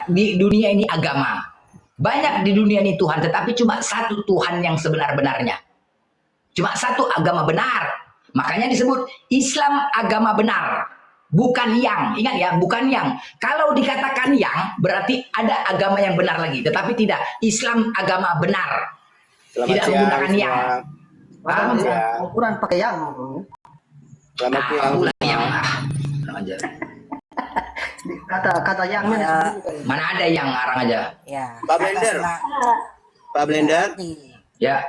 di dunia ini agama. Banyak di dunia ini Tuhan, tetapi cuma satu Tuhan yang sebenar-benarnya. Cuma satu agama benar. Makanya disebut Islam agama benar. Bukan yang, ingat ya, bukan yang. Kalau dikatakan yang, berarti ada agama yang benar lagi. Tetapi tidak, Islam agama benar. Selamat Tidak siang, menggunakan yang. Selamat siang. Ukuran pakai yang. Selamat siang. Yang. Aja. Kata yangnya Ya. Mana ada yang ngarang aja. Ya. Pak Blender. Pak Blender, Ya,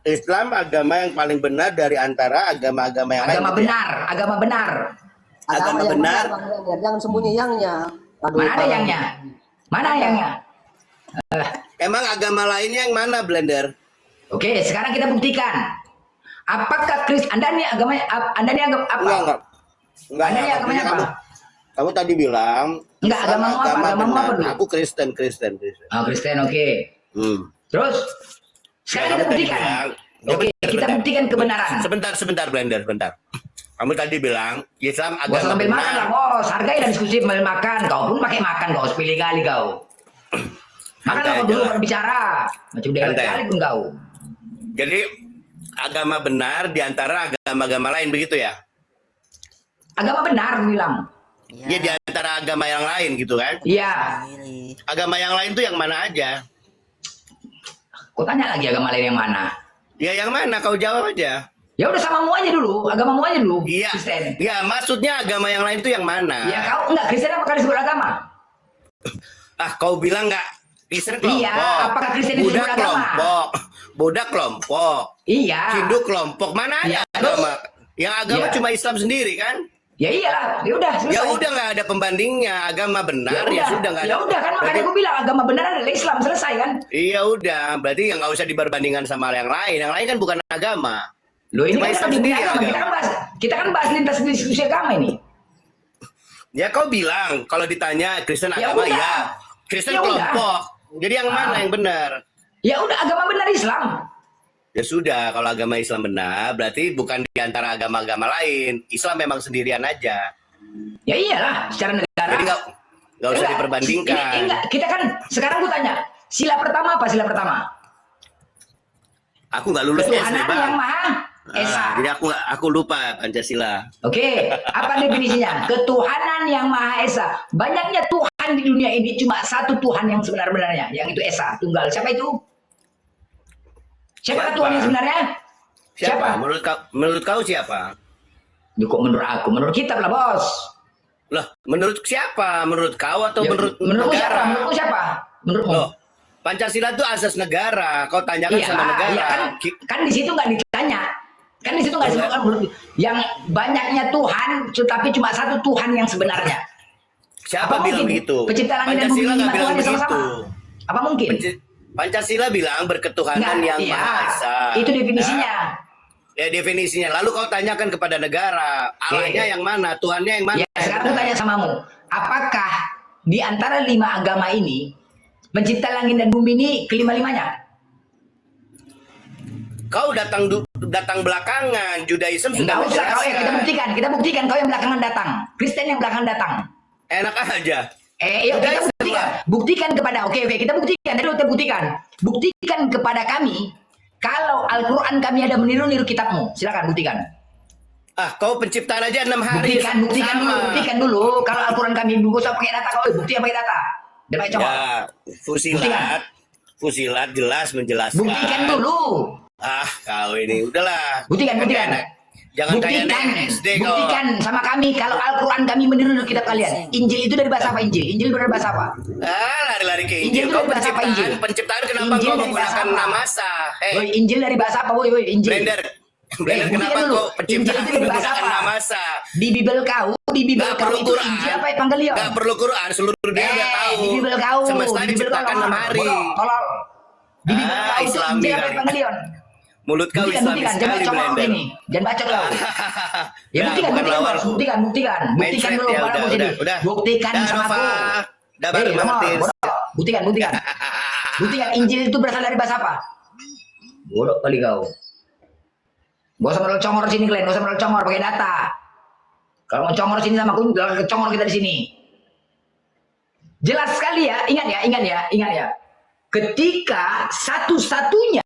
Islam agama yang paling benar dari antara agama-agama yang agama lain. benar, agama benar. Agama yang benar. jangan sembunyi yangnya. Mana ada yangnya? Mana yangnya? Emang agama lainnya yang mana, Blender? Oke, sekarang kita buktikan. Apakah Anda nih agama apa? Enggak. Anda nih agamanya apa? Kamu tadi bilang Enggak, Islam agamamu apa? Agamamu benar. apa dulu? Aku Kristen. Oh, Kristen, oke. Terus sekarang kita buktikan. Oke, kita buktikan kebenaran. Sebentar, Blender, sebentar. Kamu tadi bilang Islam Bos agama sambil makan lah, benar. bos. Hargai dan diskusi sambil makan. Kau pun pakai makan, kau sepilih kali kau. Makan Santai kau aja dulu lah. baru bicara. Macam dia Santai. kali pun kau. Jadi agama benar di antara agama-agama lain begitu ya? Agama benar bilang. Ya di antara agama yang lain gitu kan? Iya. Agama yang lain tuh yang mana aja? Kau tanya lagi agama lain yang mana? Ya yang mana? Kau jawab aja. Ya udah samamu aja dulu, agamamu aja dulu. Iya. Kristen. Ya maksudnya agama yang lain tuh yang mana? Ya kau enggak Kristen apakah disebut agama? Ah kau bilang nggak Kristen kelompok? Iya, apakah Kristen disebut Buddha agama? kelompok, Buddha kelompok, Iya. Hindu kelompok, mana Iya, ada agama? Yang agama Iya. cuma Islam sendiri kan? Ya iyalah, ya udah selesai. Ya udah nggak ada pembandingnya, agama benar ya, sudah nggak ada. Ya udah kan makanya Berarti- aku bilang agama benar adalah Islam, selesai kan? Iya udah, berarti yang nggak usah diperbandingkan sama yang lain. Yang lain kan bukan agama. Loh ini Cuma kan Islam lebih sendiri agama. agama. Kita kan bahas lintas diskusi agama ini. Ya kau bilang kalau ditanya Kristen Ya agama udah. ya, Kristen Ya udah. kelompok. Jadi yang mana yang benar? Ya udah agama benar Islam. Ya sudah, kalau agama Islam benar, berarti bukan di antara agama-agama lain. Islam memang sendirian aja. Ya iyalah, secara negara. Jadi nggak usah Enggak, diperbandingkan. enggak, kita kan sekarang aku tanya, sila pertama apa sila pertama? Aku nggak lulus SD Ketuhanan bang. yang Maha Esa. Jadi aku lupa Pancasila. Oke, apa definisinya? Ketuhanan yang Maha Esa. Banyaknya Tuhan di dunia ini cuma satu Tuhan yang sebenar-benarnya, yang itu Esa, tunggal. Siapa itu? Siapa Tuhan yang sebenarnya? Siapa? Menurut kau siapa? Duh, kok menurut aku? Menurut kitab lah, bos. Loh, menurut siapa? Menurut kau atau Ya, menurut menurutmu siapa? negara? Menurutmu siapa? Menurutmu? Loh, Pancasila itu asas negara. Kau tanyakan sama negara. iya kan di situ nggak ditanya. Kan di situ nggak disebutkan menurut yang banyaknya Tuhan, tetapi cuma satu Tuhan yang sebenarnya. Siapa Apa bilang mungkin? begitu? Pencipta langit dan Pancasila bumi, nggak bilang Tuhannya begitu. sama-sama. Apa mungkin? Pancasila bilang berketuhanan Nggak, yang iya. Maha Esa. Itu definisinya. Ya definisinya. Lalu kau tanyakan kepada negara, Allahnya yang mana, Tuhannya yang mana? Ya, sekarang aku tanya samamu, apakah di antara 5 agama ini pencipta langit dan bumi ini kelima-limanya? Kau datang belakangan, Judaism sudah Enggak usah kau ya, menjelaskan. kita buktikan kau yang belakangan datang, Kristen yang belakangan datang. Enak aja. Yuk kita buktikan kepada, oke, kita buktikan, buktikan kepada kami kalau Al-Quran kami ada meniru-niru kitabmu, silakan buktikan. Ah, kau penciptaan aja 6 hari. Buktikan dulu. Kalau Al-Quran kami buku usah pakai data, kau bukti pakai data. Udah baik coba. Ya, fusilat jelas menjelaskan. Buktikan dulu. Ah, kau ini udahlah. Buktikan. Jangan kayak anak SD kau. Buktikan sama kami kalau Al-Quran kami meniru kitab kalian. Injil itu dari bahasa apa Injil? Injil dari bahasa apa? Ah, lari-lari ke Injil Injil. itu Kau dari bahasa apa, Injil? penciptaan kenapa Injil kau dari bahasa menggunakan apa? namasa? Woi, Injil dari bahasa apa? Woi, Injil. Blender buktikan kenapa dulu. kau penciptaan Injil itu dari bahasa menggunakan apa? namasa? Di Bibel kau Gak perlu itu Quran. Injil apa Evangelion? Gak perlu Quran, seluruh dunia udah tahu. Di Bibel kau. Semesta Di Bibel diciptakan kau. 6 hari. Tolol. Di Bibel Ah, kau itu Islami Injil apa kali. Evangelion? Mulut kau Islami Buktikan. Jangan sekali, bacot kau Blender. ini. Jangan bacot kau. Ya, buktikan bukan buktikan lawan. Buktikan Mindset dulu ya, pada aku sini. udah. Buktikan Dah, sama Nova. aku. Dah, baru Nomor, Martin. bodoh. Buktikan. Buktikan Injil itu berasal dari bahasa apa? Bodoh kali kau. Gak usah modal congor sini kalian, gak usah modal congor pakai data. Kalau mau congor sini sama aku, jangan congor kita di sini. Jelas sekali ya, ingat ya. Ketika satu-satunya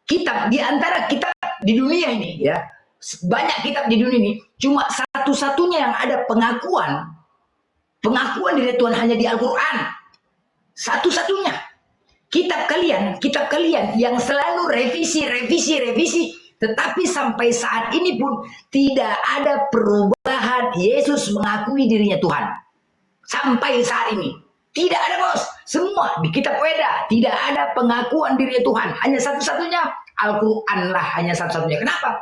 kitab di antara kitab di dunia ini ya, banyak kitab di dunia ini, cuma satu-satunya yang ada pengakuan dari Tuhan hanya di Al-Quran. Satu-satunya. Kitab kalian yang selalu revisi, tetapi sampai saat ini pun tidak ada perubahan Yesus mengakui dirinya Tuhan. Sampai saat ini tidak ada, bos. Semua di kitab Weda tidak ada pengakuan dirinya Tuhan. Hanya satu-satunya Al-Quran lah, hanya satu-satunya. Kenapa?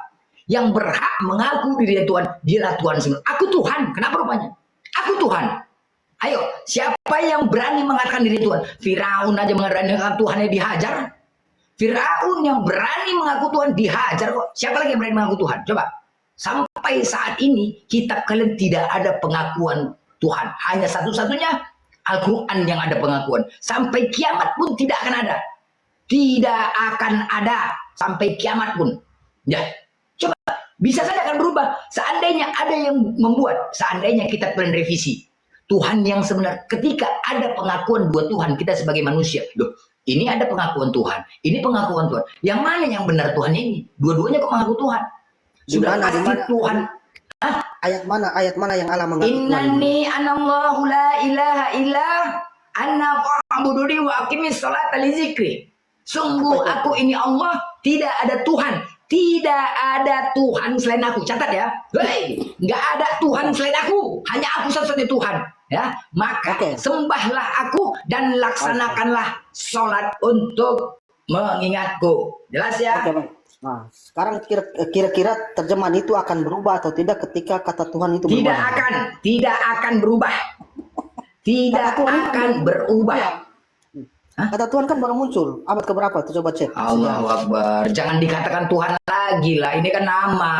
Yang berhak mengaku dirinya Tuhan, dialah Tuhan sendiri. Aku Tuhan. Kenapa rupanya? Aku Tuhan. Ayo, siapa yang berani mengatakan diri Tuhan? Firaun aja mengatakan Tuhannya dihajar. Firaun yang berani mengaku Tuhan dihajar kok. Siapa lagi yang berani mengaku Tuhan? Coba. Sampai saat ini kitab kalian tidak ada pengakuan Tuhan. Hanya satu-satunya Al-Quran yang ada pengakuan. Sampai kiamat pun tidak akan ada. Tidak akan ada sampai kiamat pun. Ya, coba. Bisa saja akan berubah. Seandainya ada yang membuat, seandainya kitab kalian revisi. Tuhan yang sebenar, ketika ada pengakuan dua Tuhan kita sebagai manusia. Loh, ini ada pengakuan Tuhan, ini pengakuan Tuhan. Yang mana yang benar Tuhan ini? Dua-duanya kok mengaku Tuhan. Sudah Dimana, pasti dimana? Tuhan. Ayat mana yang Allah mengaku Tuhan? Innani anallahu la ilaha illa anna fa'buduni wa aqimis salata li zikri. Sungguh aku ini Allah, tidak ada Tuhan. Tidak ada Tuhan selain aku. Catat ya. Hei, nggak ada Tuhan selain aku. Hanya aku satu-satunya Tuhan. Ya, maka sembahlah aku dan laksanakanlah sholat untuk mengingatku. Jelas ya? Oke. Nah, sekarang kira-kira terjemahan itu akan berubah atau tidak ketika kata Tuhan itu berubah? Tidak akan berubah. Tidak akan berubah. Kata Tuhan kan baru muncul abad keberapa? Coba cek. Allahu Akbar. Jangan dikatakan Tuhan lagi lah. Ini kan nama.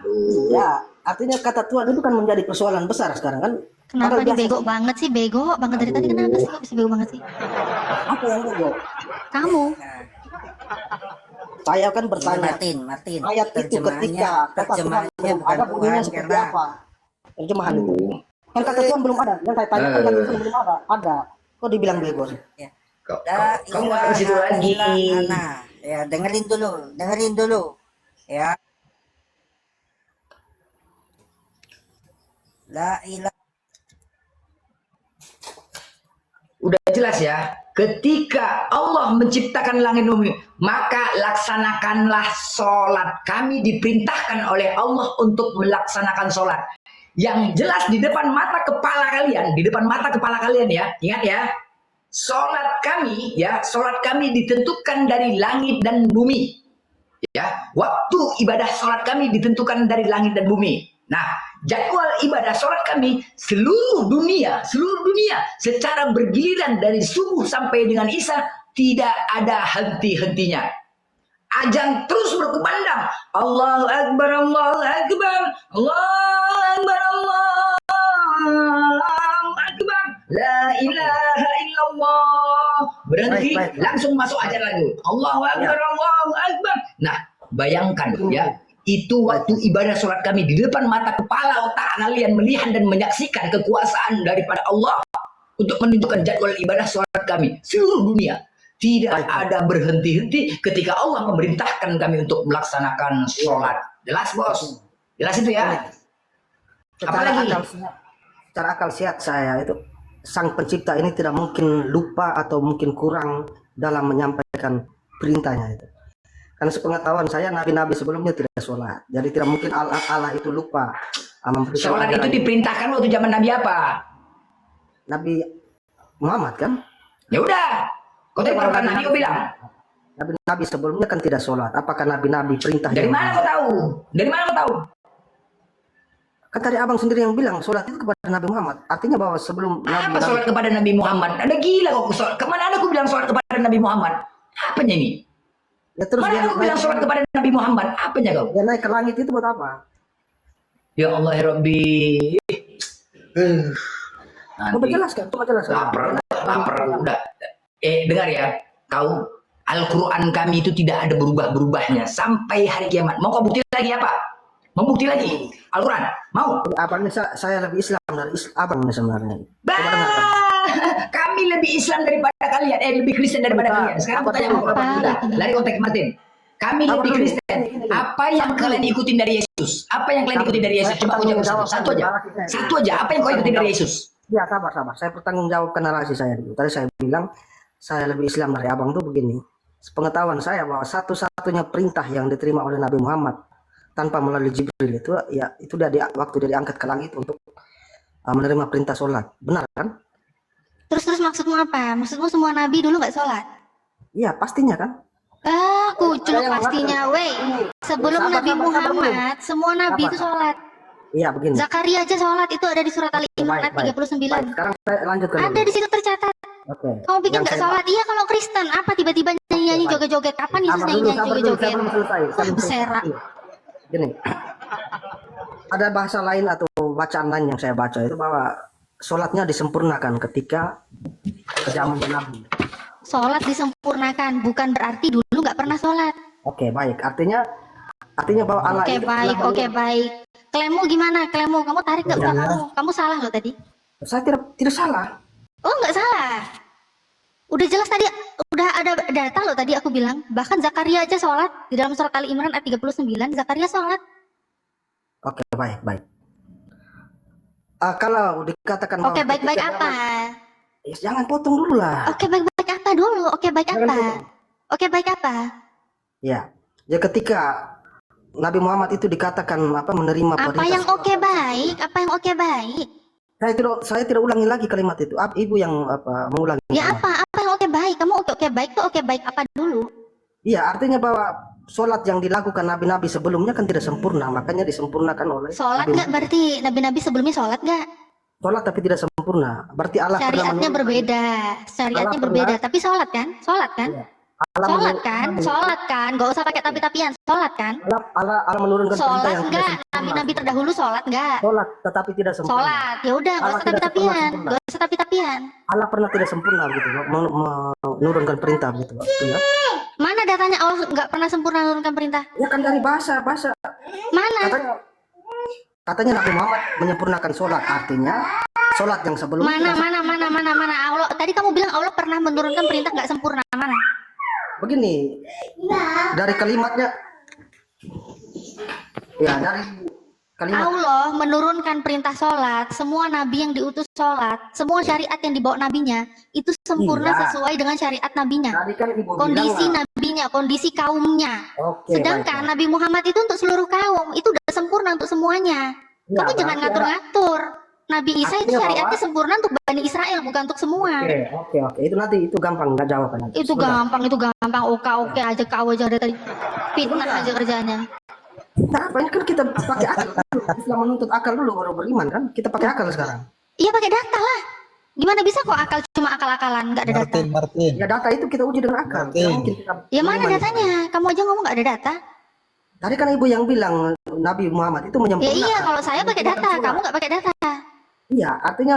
Aduh. Ya, artinya kata Tuhan itu kan menjadi persoalan besar sekarang kan? Kenapa Padahal dia biasa bego sih. banget sih? Bego banget dari tadi, kenapa sih? Kok bisa bego banget sih? Apa yang bego? Kamu. Saya kan bertanya. Martin. Ayat itu ketika kata Tuhan belum ada bunyinya seperti apa? Terjemahan itu. Kan kata Tuhan belum ada. Yang saya tanya kan kata Tuhan belum ada. Ada. Kok dibilang bego sih? Kamu nggak ke situ lagi. Ya, dengerin dulu. Ya. La ilaha. Udah jelas ya. Ketika Allah menciptakan langit bumi, maka laksanakanlah sholat. Kami diperintahkan oleh Allah untuk melaksanakan sholat. Yang jelas di depan mata kepala kalian, ya. Ingat ya. Sholat kami ditentukan dari langit dan bumi. Ya, waktu ibadah sholat kami ditentukan dari langit dan bumi. Nah, jadwal ibadah sholat kami seluruh dunia secara bergiliran dari subuh sampai dengan isya tidak ada henti-hentinya. Azan terus berkumandang. Allahu Akbar, Allahu Akbar, Allahu Akbar, Allahu Akbar. La ilaha illallah. Berhenti, langsung masuk ajar lagi. Allahu Akbar, Allahu Akbar. Nah, bayangkan ya. Itu waktu ibadah sholat kami di depan mata kepala otak kalian melihat dan menyaksikan kekuasaan daripada Allah untuk menunjukkan jadwal ibadah sholat kami seluruh dunia. Tidak ada berhenti-henti ketika Allah memerintahkan kami untuk melaksanakan sholat. Jelas bos? Jelas itu ya? Apalagi? Secara akal sehat saya itu sang pencipta ini tidak mungkin lupa atau mungkin kurang dalam menyampaikan perintahnya itu. Karena sepengetahuan saya nabi-nabi sebelumnya tidak sholat, jadi tidak mungkin Allah itu lupa. Sholat itu diperintahkan waktu zaman Nabi apa? Nabi Muhammad kan? Ya udah, kau tahu apa Nabi kau bilang? Nabi sebelumnya kan tidak sholat. Apakah nabi-nabi perintah? Dari mana kau tahu? Dari mana kau tahu? Kan tadi abang sendiri yang bilang sholat itu kepada Nabi Muhammad. Artinya bahwa sebelum apa sholat kepada Nabi Muhammad? Ada gila kok sholat. Kemana ada aku bilang sholat kepada Nabi Muhammad? Apanya ini? Ya, terus mana aku bilang sholat kepada Nabi Muhammad? Apanya kau? Dia naik ke langit itu buat apa? Ya Allah ya Rabbi. Coba jelaskan. Lapar. Udah. Dengar ya. Kau Al-Quran kami itu tidak ada berubah-berubahnya sampai hari kiamat. Mau kau bukti lagi apa? Mau bukti lagi Al-Quran? Mau? Abangnya saya lebih Islam dari abangnya sebenarnya. Bah! lebih Islam daripada kalian, lebih Kristen daripada Bentar, kalian. Sekarang aku apa tanya dulu, sama apa kamu, dulu? lari konteks Martin. Kami lebih dulu? Kristen. Apa yang kalian ikutin dari Yesus? Apa yang kalian ikutin dari Yesus? Coba aku jawab satu, satu aja. Satu aja. Apa yang kau ikutin dari Yesus? Ya sabar. Saya bertanggung jawabkan narasi saya dulu. Tadi saya bilang saya lebih Islam dari abang tuh begini. Sepengetahuan saya bahwa satu-satunya perintah yang diterima oleh Nabi Muhammad tanpa melalui Jibril itu ya itu waktu dia diangkat ke langit untuk menerima perintah sholat. Benar kan? Terus maksudmu apa? Maksudmu semua nabi dulu nggak sholat? Iya pastinya kan. Kucuk Saya yang pastinya, mengatakan. weh. Sebelum Sabar, Nabi sabar, Muhammad, semua nabi Sabar. itu sholat. Iya begini. Zakaria aja sholat, itu ada di surat Al-Imran ayat 39. Baik, sekarang saya lanjutkan. Ada di situ tercatat. Oke. Kamu pikir Yang nggak saya- sholat? Iya kalau Kristen, apa tiba-tiba nyanyi-nyanyi baik. joget-joget? Kapan Yesus Sabar dulu, nyanyi-nyanyi sabar dulu, saya joget-joget? belum selesai. Saya Wah, belum beserak. selesai. Gini, ada bahasa lain atau bacaan lain yang saya baca itu bahwa sholatnya disempurnakan ketika zaman Nabi. Sholat disempurnakan, bukan berarti dulu nggak pernah sholat. Oke, baik. Artinya bahwa Allah Oke itu baik, telah oke baik. Klaimmu gimana? Klaimmu, kamu tarik nggak udah kamu? Kamu salah loh tadi. Saya tidak salah. Oh nggak salah. Udah jelas tadi, udah ada data loh tadi aku bilang. Bahkan Zakaria aja sholat di dalam surat Ali Imran ayat 39. Zakaria sholat. Oke, baik. Kalau dikatakan Oke bahwa baik-baik ketika apa? zaman- Ya, jangan potong dulu lah. Oke baik-baik apa dulu? Oke baik Jangan apa? potong. Oke baik apa? Ya ketika Nabi Muhammad itu dikatakan menerima Apa perintah yang sholat. oke baik? Apa yang oke baik? Saya tidak ulangi lagi kalimat itu. Ibu yang mengulangi. Ya kalimat. apa yang oke baik? Kamu oke baik tuh oke baik apa dulu? Iya, artinya bahwa sholat yang dilakukan nabi-nabi sebelumnya kan tidak sempurna, makanya disempurnakan oleh Sholat Nabi nggak berarti nabi-nabi sebelumnya sholat nggak? Sholat tapi tidak sempurna. Berarti Allah pernah Syariatnya menurunkan- berbeda, syariatnya Allah berbeda. pernah- Tapi sholat kan? Sholat kan? Iya. Allah Sholat menurun- kan? Sholat kan? Gak usah pakai tapi-tapian. Sholat kan? Allah menurunkan perintah Sholat yang tidak nggak? sempurna. Nabi-nabi terdahulu sholat nggak? Sholat tetapi tidak sempurna. Sholat. Ya udah, gak Allah usah tidak pernah tapi-tapian. sempurna. Gak usah tapi-tapian. Allah pernah tidak sempurna gitu, menurunkan perintah gitu. Ya. Mana datanya Allah nggak pernah sempurna menurunkan perintah? Ya kan dari bahasa Mana? katanya Nabi Muhammad menyempurnakan sholat, artinya sholat yang sebelumnya Mana? Allah. Tadi kamu bilang Allah pernah menurunkan perintah nggak sempurna. Mana? begini dari kalimatnya ya dari kalimat Allah menurunkan perintah sholat. Semua nabi yang diutus sholat, semua syariat yang dibawa nabinya itu sempurna Iya. sesuai dengan syariat nabinya. tadi kan ibu Kondisi bilang nabinya, kondisi kaumnya. oke, Sedangkan baik. Nabi Muhammad itu untuk seluruh kaum, itu udah sempurna untuk semuanya. Ya, Kamu jangan berarti ngatur-ngatur. Nabi Isa itu Artinya syariatnya bahwa- sempurna untuk Bani Israel, bukan untuk semua. Oke, itu nanti itu gampang nggak jawabannya. Itu gampang. Oke aja kau aja dari tadi. Fitnah aja kerjanya. Nah, apa ini kan kita pakai akal dulu. Islam menuntut akal dulu baru beriman kan? Kita pakai akal sekarang. Iya pakai data lah. Gimana bisa kok akal cuma akal-akalan, nggak ada data? Martin. Ya data itu kita uji dengan akal. Oke. Tidak mungkin kita Ya mana beriman. datanya? Kamu aja ngomong nggak ada data? Tadi kan ibu yang bilang Nabi Muhammad itu Ya menyempurnakan. iya, kalau saya pakai data, Sholat. kamu nggak pakai data. Iya, artinya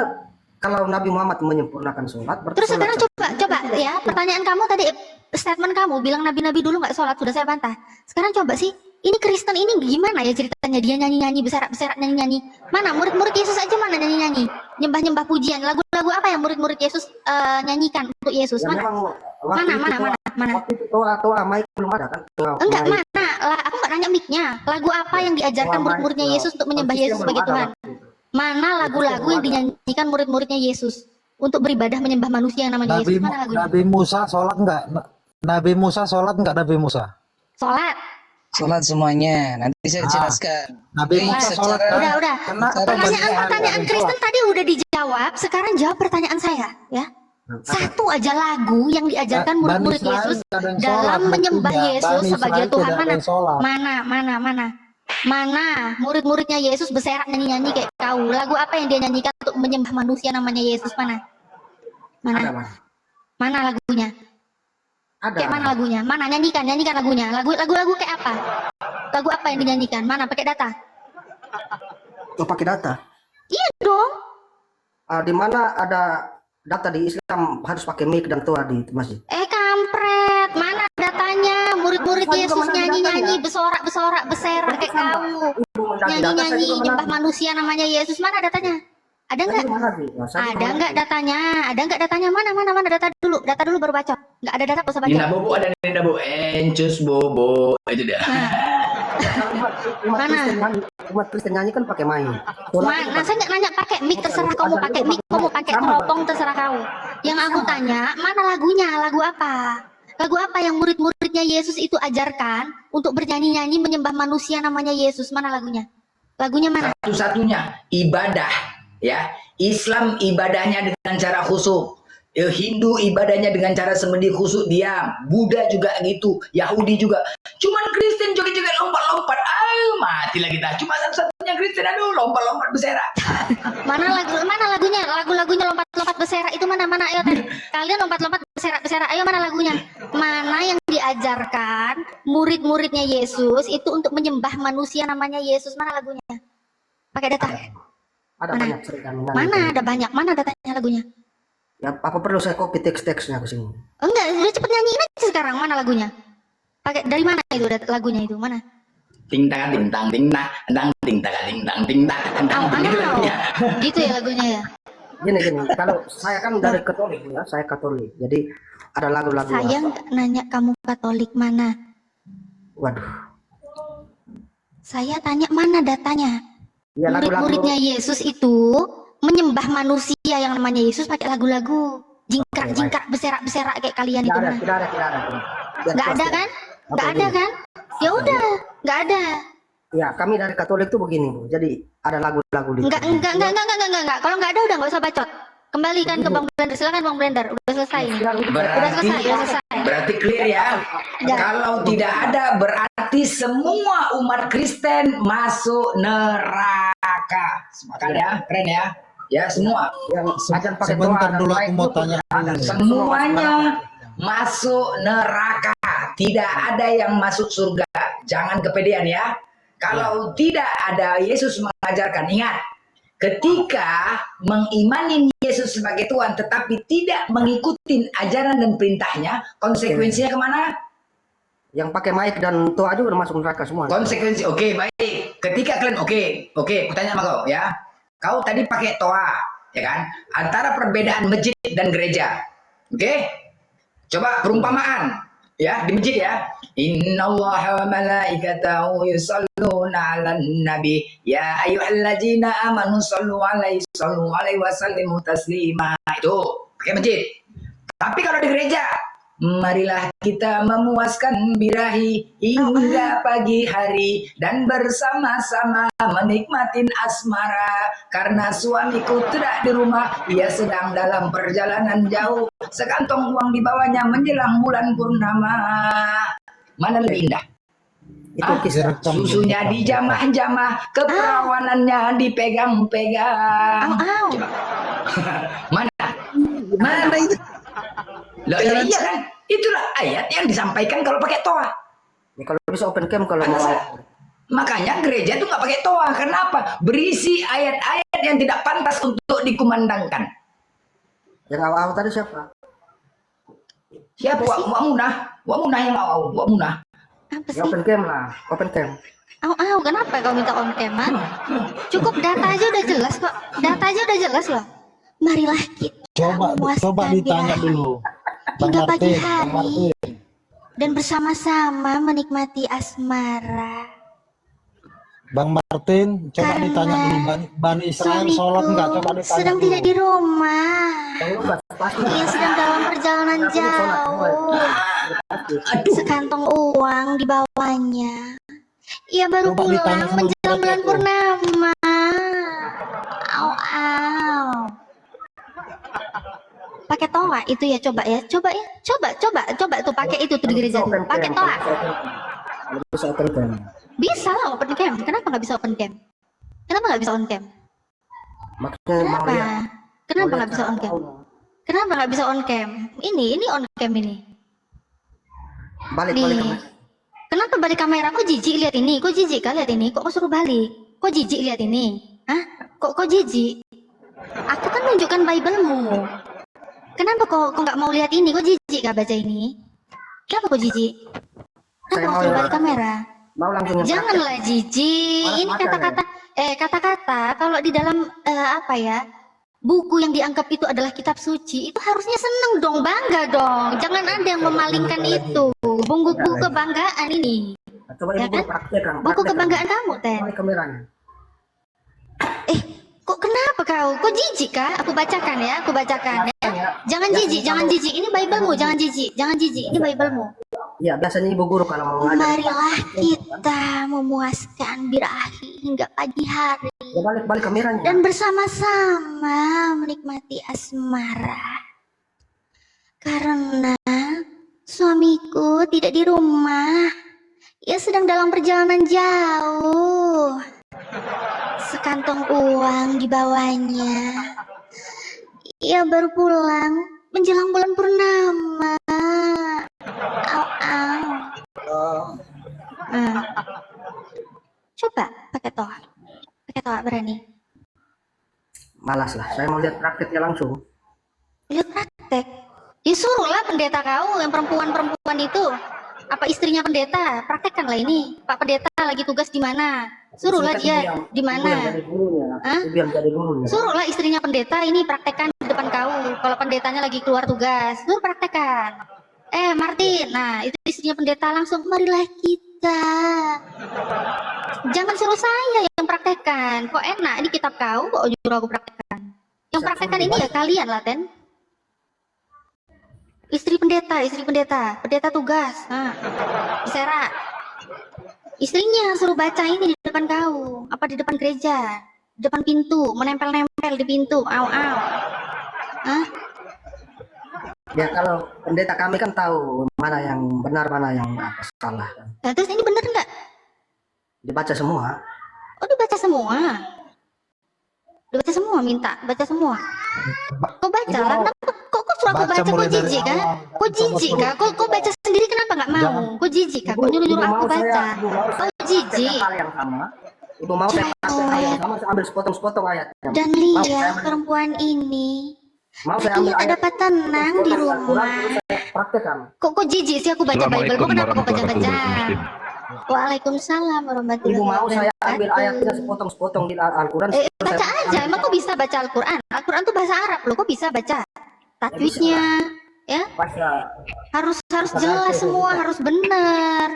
kalau Nabi Muhammad menyempurnakan sholat, berarti Terus sekarang sholat coba ya, pertanyaan kamu tadi, statement kamu bilang nabi-nabi dulu nggak sholat, sudah saya bantah. Sekarang coba sih, ini Kristen ini gimana ya ceritanya, dia nyanyi-nyanyi, beserak-beserak nyanyi-nyanyi. Mana murid-murid Yesus aja mana nyanyi-nyanyi, nyembah-nyembah pujian, lagu-lagu apa yang murid-murid Yesus nyanyikan untuk Yesus? Ya, Mana? memang waktu itu Mana? Waktu itu toa mic belum ada kan? Enggak, Mic. mana? Lah, aku nggak nanya mic-nya. Lagu apa yang diajarkan Toa murid-muridnya mic, Yesus untuk menyembah sistem Yesus belum sebagai ada Tuhan? waktu itu. Mana lagu-lagu yang dinyanyikan murid-muridnya Yesus untuk beribadah menyembah manusia yang namanya Yesus? Mana lagunya? Nabi Musa sholat enggak? Nabi Musa sholat enggak Nabi Musa? Sholat. Sholat semuanya. Nanti saya jelaskan. Nabi Baik, Musa secara- sholat. Udah. Kena Pertanyaan Kristen tadi udah dijawab. Sekarang jawab pertanyaan saya, ya. Satu aja lagu yang diajarkan murid-murid Yesus dalam menyembah Yesus sebagai Tuhan mana? Mana murid-muridnya Yesus berserak nyanyi-nyanyi kayak kau? Lagu apa yang dia nyanyikan untuk menyembah manusia namanya Yesus? Mana? Ada, Mas. Mana lagunya? Ada. Kayak mana lagunya? Mana nyanyikan lagunya? Lagu-lagu kayak apa? Lagu apa yang dinyanyikan? Mana pakai data? Oh, pakai data. Iya dong. Di mana ada data di Islam harus pakai mic dan toa di masjid? Kampret, mana datanya? Murid-murid Saya juga Yesus menagih nyanyi-nyanyi, datanya. bersorak-beserak kayak kau. Ibu mendaki data, saya Nyanyi-nyanyi, juga nyembah menagih. manusia namanya Yesus. Mana datanya? Ada nggak? Ada nggak datanya? Ada nggak datanya? Mana data dulu baru baca. Nggak ada data, nggak usah baca. Nina Bobo ada Nina Bobo. Encus Bobo. Itu dia. Umat Kristen nyanyi kan pakai mic. Nah, saya nggak nanya pakai mic, terserah kamu pakai mic, kamu pakai teropong, terserah kamu. Yang aku tanya, mana lagunya? Lagu apa? Lagu apa yang murid-muridnya Yesus itu ajarkan untuk bernyanyi-nyanyi menyembah manusia namanya Yesus? Mana lagunya? Lagunya mana? Satu-satunya ibadah, ya. Islam ibadahnya dengan cara khusyuk. Hindu ibadahnya dengan cara semedi khusyuk diam. Buddha juga gitu, Yahudi juga. Cuman Kristen joget-joget lompat-lompat. Ayo matilah kita. Cuma satu-satunya Kristen, aduh lompat-lompat berserak. Mana lagunya? Lagu-lagunya lompat-lompat berserak itu mana? Ayo kalian lompat-lompat berserak. Ayo mana lagunya? Mana yang diajarkan murid-muridnya Yesus itu untuk menyembah manusia namanya Yesus? Mana lagunya? Pakai data. Ada Mana? banyak cerita. Mana ada banyak? Mana datanya lagunya? Ya, apa perlu saya copy teks-teksnya ke sini? Enggak, udah cepet nyanyiin aja sekarang. Mana lagunya? Pakai dari mana itu lagunya itu? Mana? Ting tak ting tang ting tak tang ting tak ting tang ting tak tang. Gitu lagunya. Gitu ya lagunya ya. Gini, kalau saya kan dari Katolik ya, saya Katolik. Jadi ada lagu-lagu. Saya nggak nanya kamu Katolik mana. Waduh. Saya tanya mana datanya. Ya, lagu-lagu. Murid-muridnya Yesus itu menyembah manusia yang namanya Yesus pakai lagu-lagu jingkrak berserak kayak kalian itu. Tidak ada. Nggak ada kan? Nggak ada kan? Ya udah, nggak ada. Ya, kami dari Katolik tuh begini, Bu. Jadi ada lagu-lagu di. Enggak. Kalau nggak ada udah nggak usah bacot. Kembalikan ke Bang Blender. Silakan Bang Blender. Udah selesai ini. Udah selesai. Berarti clear ya. Kalau tidak ada berarti semua umat Kristen masuk neraka. Sepakat ya? Keren ya? Ya semua. Yang ajan pakai Sebentar doa dulu dan aku mau baik tanya itu dulu. Semuanya masuk neraka. Tidak ada yang masuk surga. Jangan kepedean ya. Kalau tidak ada Yesus mengajarkan, ingat. Ketika mengimani Yesus sebagai Tuhan tetapi tidak mengikuti ajaran dan perintahnya, konsekuensinya kemana? Yang pakai mic dan doa juga masuk neraka semua. Konsekuensi, oke, baik. Ketika kalian, oke, kutanya sama kau ya. Kau tadi pakai toa, ya kan? Antara perbedaan masjid dan gereja. Oke? Coba perumpamaan. Ya, di masjid ya. Innallaha wa malaikatahu yusholluna 'alan nabi. Ya ayyuhalladzina amanu shollu alaihi wa sallimu taslima. Itu pakai masjid. Tapi kalau di gereja, marilah kita memuaskan birahi hingga pagi hari dan bersama-sama menikmatin asmara karena suamiku tidak di rumah, ia sedang dalam perjalanan jauh, sekantong uang di bawahnya menjelang bulan purnama. Mana lebih indah? Itu kisah. Susunya dijamah-jamah, keperawanannya dipegang-pegang. Coba. Mana itu? Loh, iya kan? Itulah ayat yang disampaikan kalau pakai toa. Ya, kalau bisa open cam kalau mau. Makanya gereja itu nggak pakai toa. Kenapa? Berisi ayat-ayat yang tidak pantas untuk dikumandangkan. Yang awal tadi siapa? Siapa? Wak Munah yang awal. Wak Munah. Apa sih? Ya, open cam lah, open cam. Kenapa kau minta on cam? Cukup data aja udah jelas kok. Data aja udah jelas loh. Marilah kita Coba ditanya dulu. hingga pagi hari dan bersama-sama menikmati asmara. Bang Martin, coba Karena ditanya dulu. Bani Israel sholat enggak? Coba ditanya sedang dulu. tidak di rumah. Ia sedang dalam perjalanan jauh. Sekantong uang di bawahnya. Ia baru Coba ditanya pulang sama menjelang bulan dia. purnama. Pakai toa itu ya, coba tuh pakai itu tuh di gereja tuh. Pakai toa. Bisa open cam. Bisa lah open cam. Kenapa nggak bisa open cam? Kenapa nggak bisa on cam? Maksudnya mau Kenapa? lihat. Kenapa nggak bisa on cam? Kenapa nggak bisa on cam? Ini on cam ini. Balik Nih. Kenapa balik kamera? Kok jijik lihat ini? Kok jijik kah lihat ini? Kok suruh balik? Kok jijik lihat ini? Hah? Kok jijik? Aku kan nunjukkan Bible-mu. Kenapa kok nggak mau lihat ini? Kok jijik kah baca ini? Kenapa kok jijik? Saya Kenapa mau suruh lihat. balik kamera? Mau langsung yang Janganlah jijik. Malah Ini makan kata-kata kalau di dalam apa ya? buku yang dianggap itu adalah kitab suci, itu harusnya seneng dong, bangga dong. Jangan ada yang memalingkan itu. Buku kebanggaan ini. Coba Ya ibu kan? praktekkan. Buku kebanggaan kamu, Ten. Balik kameranya. Kok kenapa kau? Kok jijik kah? Aku bacakan ya, aku bacakan ya. Jangan jijik, jangan jijik. Ini Bible-mu, jangan jijik, jangan jijik. Ini Bible-mu. Ya, biasanya ibu guru kalau mau ngajar. Marilah kita memuaskan birahi hingga pagi hari Ya, balik kameranya. dan bersama-sama menikmati asmara. Karena suamiku tidak di rumah. Ia sedang dalam perjalanan jauh. Sekantong uang dibawanya. Ia baru pulang menjelang bulan purnama. Coba pakai toa berani. Malas lah, saya mau lihat prakteknya langsung. Lihat praktek. Ya suruhlah pendeta kau yang perempuan itu. Apa istrinya pendeta? Praktekkanlah ini. Pak pendeta lagi tugas di mana? Suruhlah dia di mana? Hah? Biar jadi gurunya. Suruhlah istrinya pendeta ini praktekkan di depan kau. Kalau pendetanya lagi keluar tugas, suruh praktekkan. Martin, nah itu istrinya pendeta langsung marilah kita. Jangan suruh saya yang praktekkan. Kok enak? Ini kitab kau, kok nyuruh aku praktekkan. Yang praktekkan ini ya kalian lah, Ten. Istri pendeta tugas. Nah, Sera. Istrinya suruh baca ini di depan kau, apa di depan gereja, di depan pintu, menempel-nempel di pintu, au. Hah? Ya kalau pendeta kami kan tahu mana yang benar, mana yang salah. Nah, terus ini bener nggak? Dibaca semua. Oh, dibaca semua. Dibaca semua, minta baca semua. Kok baca lah? Kok suruh aku baca? Kok jijik kah? Kok jijik kah? Kok baca sendiri kenapa nggak mau? Kok jijik kah? Kok nyuruh aku baca? Kok jijik? Hal yang sama. Ibu mau saya praktek hal yang sama, saya ambil sepotong-sepotong ayatnya. Dan lihat perempuan ini, Mau saya ambil ia ayat. dapat tenang di rumah. Praktekkan. Kok jijik sih aku baca Bible? Kok kenapa kau baca-baca? Waalaikumsalam warahmatullahi Ibu mau saya ambil wabarakatuh. ayatnya sepotong-sepotong di Al-Quran. Baca aja, emang kok bisa baca Al-Quran? Al-Quran tuh bahasa Arab loh, kok bisa baca? Tajwidnya, ya harus jelas semua, harus benar.